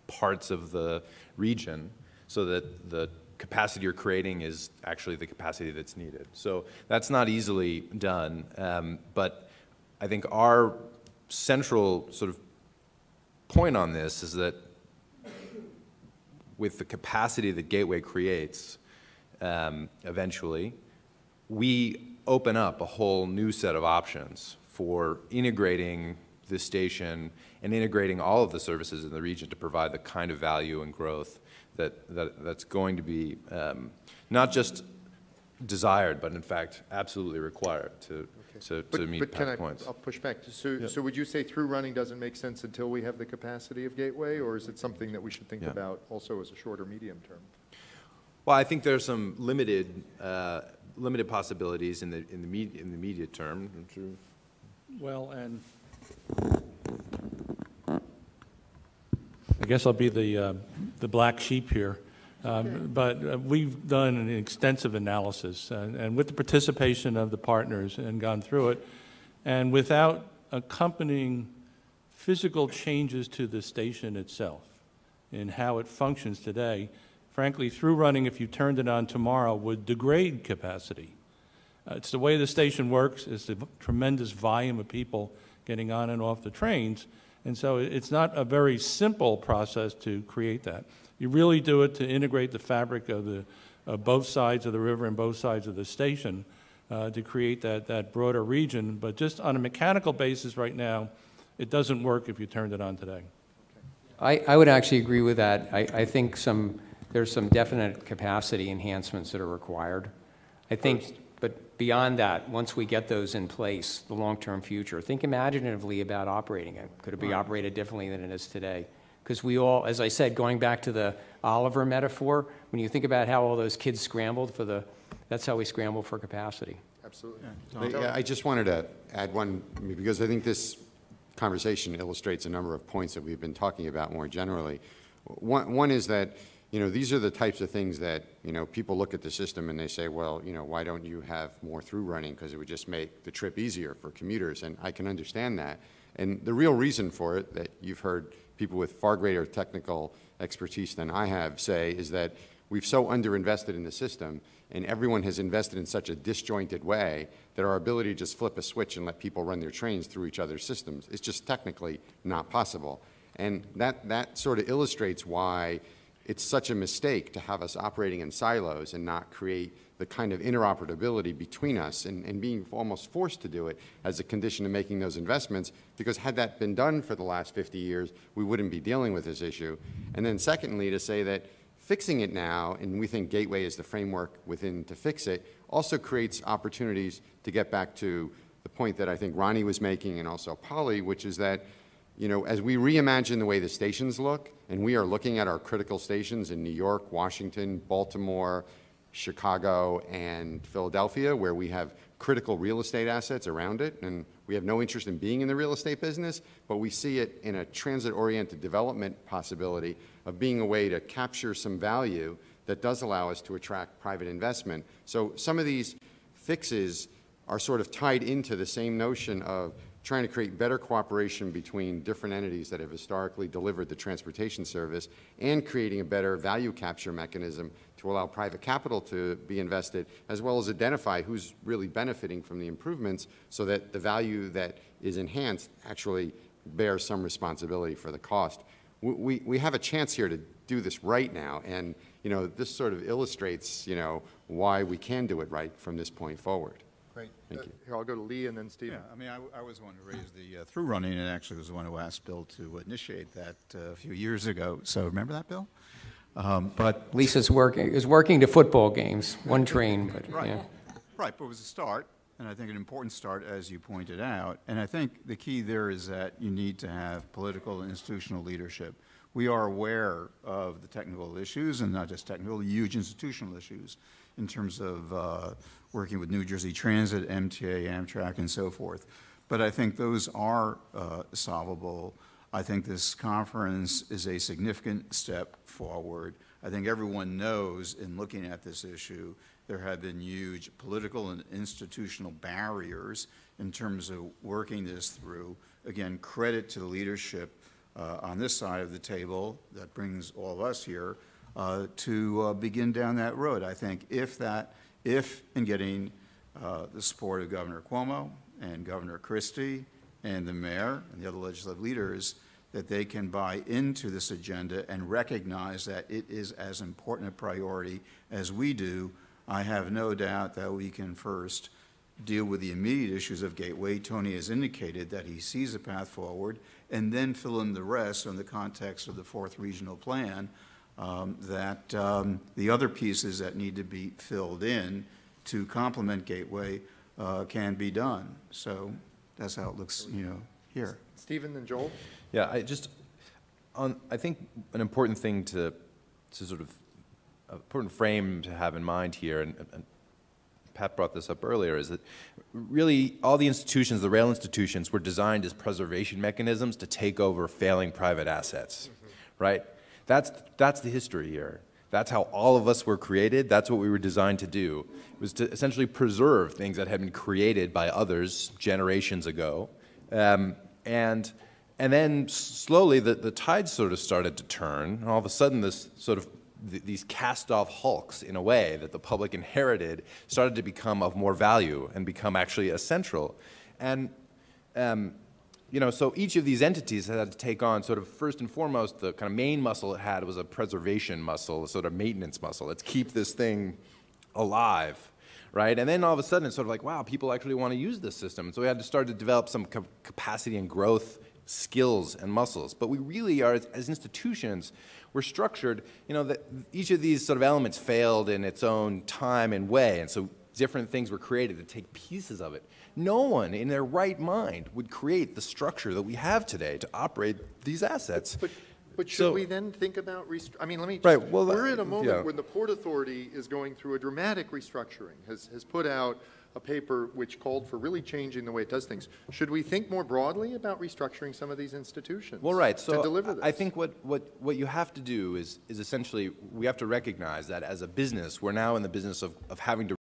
parts of the region so that the capacity you're creating is actually the capacity that's needed. So that's not easily done, but I think our central sort of point on this is that with the capacity that Gateway creates, eventually, we open up a whole new set of options for integrating this station and integrating all of the services in the region to provide the kind of value and growth that's going to be not just desired, but in fact absolutely required to meet Pat's points. I'll push back. So would you say through running doesn't make sense until we have the capacity of Gateway, or is it something that we should think about also as a shorter medium term? Well, I think there's some limited possibilities in the immediate term. Well, and I guess I'll be the black sheep here, but we've done an extensive analysis and with the participation of the partners and gone through it, and without accompanying physical changes to the station itself and how it functions today, frankly, through running, if you turned it on tomorrow, would degrade capacity. It's the way the station works. It's the tremendous volume of people getting on and off the trains. And so it's not a very simple process to create that. You really do it to integrate the fabric of both sides of the river and both sides of the station to create that broader region. But just on a mechanical basis right now, it doesn't work if you turned it on today. I would actually agree with that. I think there's some definite capacity enhancements that are required. I think, but beyond that, once we get those in place, the long-term future, think imaginatively about operating it. Could it be operated differently than it is today? Because we all, as I said, going back to the Oliver metaphor, when you think about how all those kids scrambled that's how we scramble for capacity. Absolutely. I just wanted to add one, because I think this conversation illustrates a number of points that we've been talking about more generally. One is that, these are the types of things that, people look at the system and they say, well, why don't you have more through running, because it would just make the trip easier for commuters, and I can understand that. And the real reason for it, that you've heard people with far greater technical expertise than I have say, is that we've so underinvested in the system, and everyone has invested in such a disjointed way that our ability to just flip a switch and let people run their trains through each other's systems is just technically not possible. And that sort of illustrates why it's such a mistake to have us operating in silos and not create the kind of interoperability between us, and being almost forced to do it as a condition of making those investments, because had that been done for the last 50 years, we wouldn't be dealing with this issue. And then secondly, to say that fixing it now, and we think Gateway is the framework within to fix it, also creates opportunities to get back to the point that I think Ronnie was making, and also Polly, which is that, as we reimagine the way the stations look, and we are looking at our critical stations in New York, Washington, Baltimore, Chicago, and Philadelphia, where we have critical real estate assets around it, and we have no interest in being in the real estate business, but we see it in a transit-oriented development possibility of being a way to capture some value that does allow us to attract private investment. So some of these fixes are sort of tied into the same notion of trying to create better cooperation between different entities that have historically delivered the transportation service, and creating a better value capture mechanism to allow private capital to be invested, as well as identify who's really benefiting from the improvements, so that the value that is enhanced actually bears some responsibility for the cost. We have a chance here to do this right now, and this sort of illustrates why we can do it right from this point forward. Great. Thank you. Here, I'll go to Lee and then Stephen. Yeah, I mean, I was the one who raised the through running, and actually was the one who asked Bill to initiate that a few years ago. So remember that, Bill? But Lisa's working to football games, one train, but right. yeah. Right, but it was a start, and I think an important start, as you pointed out. And I think the key there is that you need to have political and institutional leadership. We are aware of the technical issues, and not just technical, huge institutional issues in terms of working with New Jersey Transit, MTA, Amtrak, and so forth. But I think those are solvable. I think this conference is a significant step forward. I think everyone knows, in looking at this issue, there have been huge political and institutional barriers in terms of working this through. Again, credit to the leadership on this side of the table that brings all of us here to begin down that road. I think if in getting the support of Governor Cuomo and Governor Christie and the mayor and the other legislative leaders, that they can buy into this agenda and recognize that it is as important a priority as we do, I have no doubt that we can first deal with the immediate issues of Gateway. Tony has indicated that he sees a path forward, and then fill in the rest in the context of the 4th regional plan, the other pieces that need to be filled in to complement Gateway can be done. So that's how it looks, here. Stephen and Joel? Yeah, I think an important thing to sort of, important frame to have in mind here, and Pat brought this up earlier, is that really all the institutions, the rail institutions, were designed as preservation mechanisms to take over failing private assets, right? That's the history here. That's how all of us were created. That's what we were designed to do. It was to essentially preserve things that had been created by others generations ago. And then slowly the tide sort of started to turn, and all of a sudden this sort of these cast-off hulks, in a way, that the public inherited started to become of more value and become actually essential. And you know, so each of these entities had to take on sort of first and foremost, the kind of main muscle it had was a preservation muscle, a sort of maintenance muscle. Let's keep this thing alive, right? And then all of a sudden it's sort of like, wow, people actually want to use this system. So we had to start to develop some capacity and growth skills and muscles. But we really are, as institutions, we're structured, you know, that each of these sort of elements failed in its own time and way. And so different things were created to take pieces of it. No one in their right mind would create the structure that we have today to operate these assets. But should we then think about I mean, let me just, right, well, we're in a moment yeah. when the Port Authority is going through a dramatic restructuring, has put out a paper which called for really changing the way it does things. Should we think more broadly about restructuring some of these institutions? Well, right. To So deliver this? I think what you have to do is essentially we have to recognize that as a business, we're now in the business of having to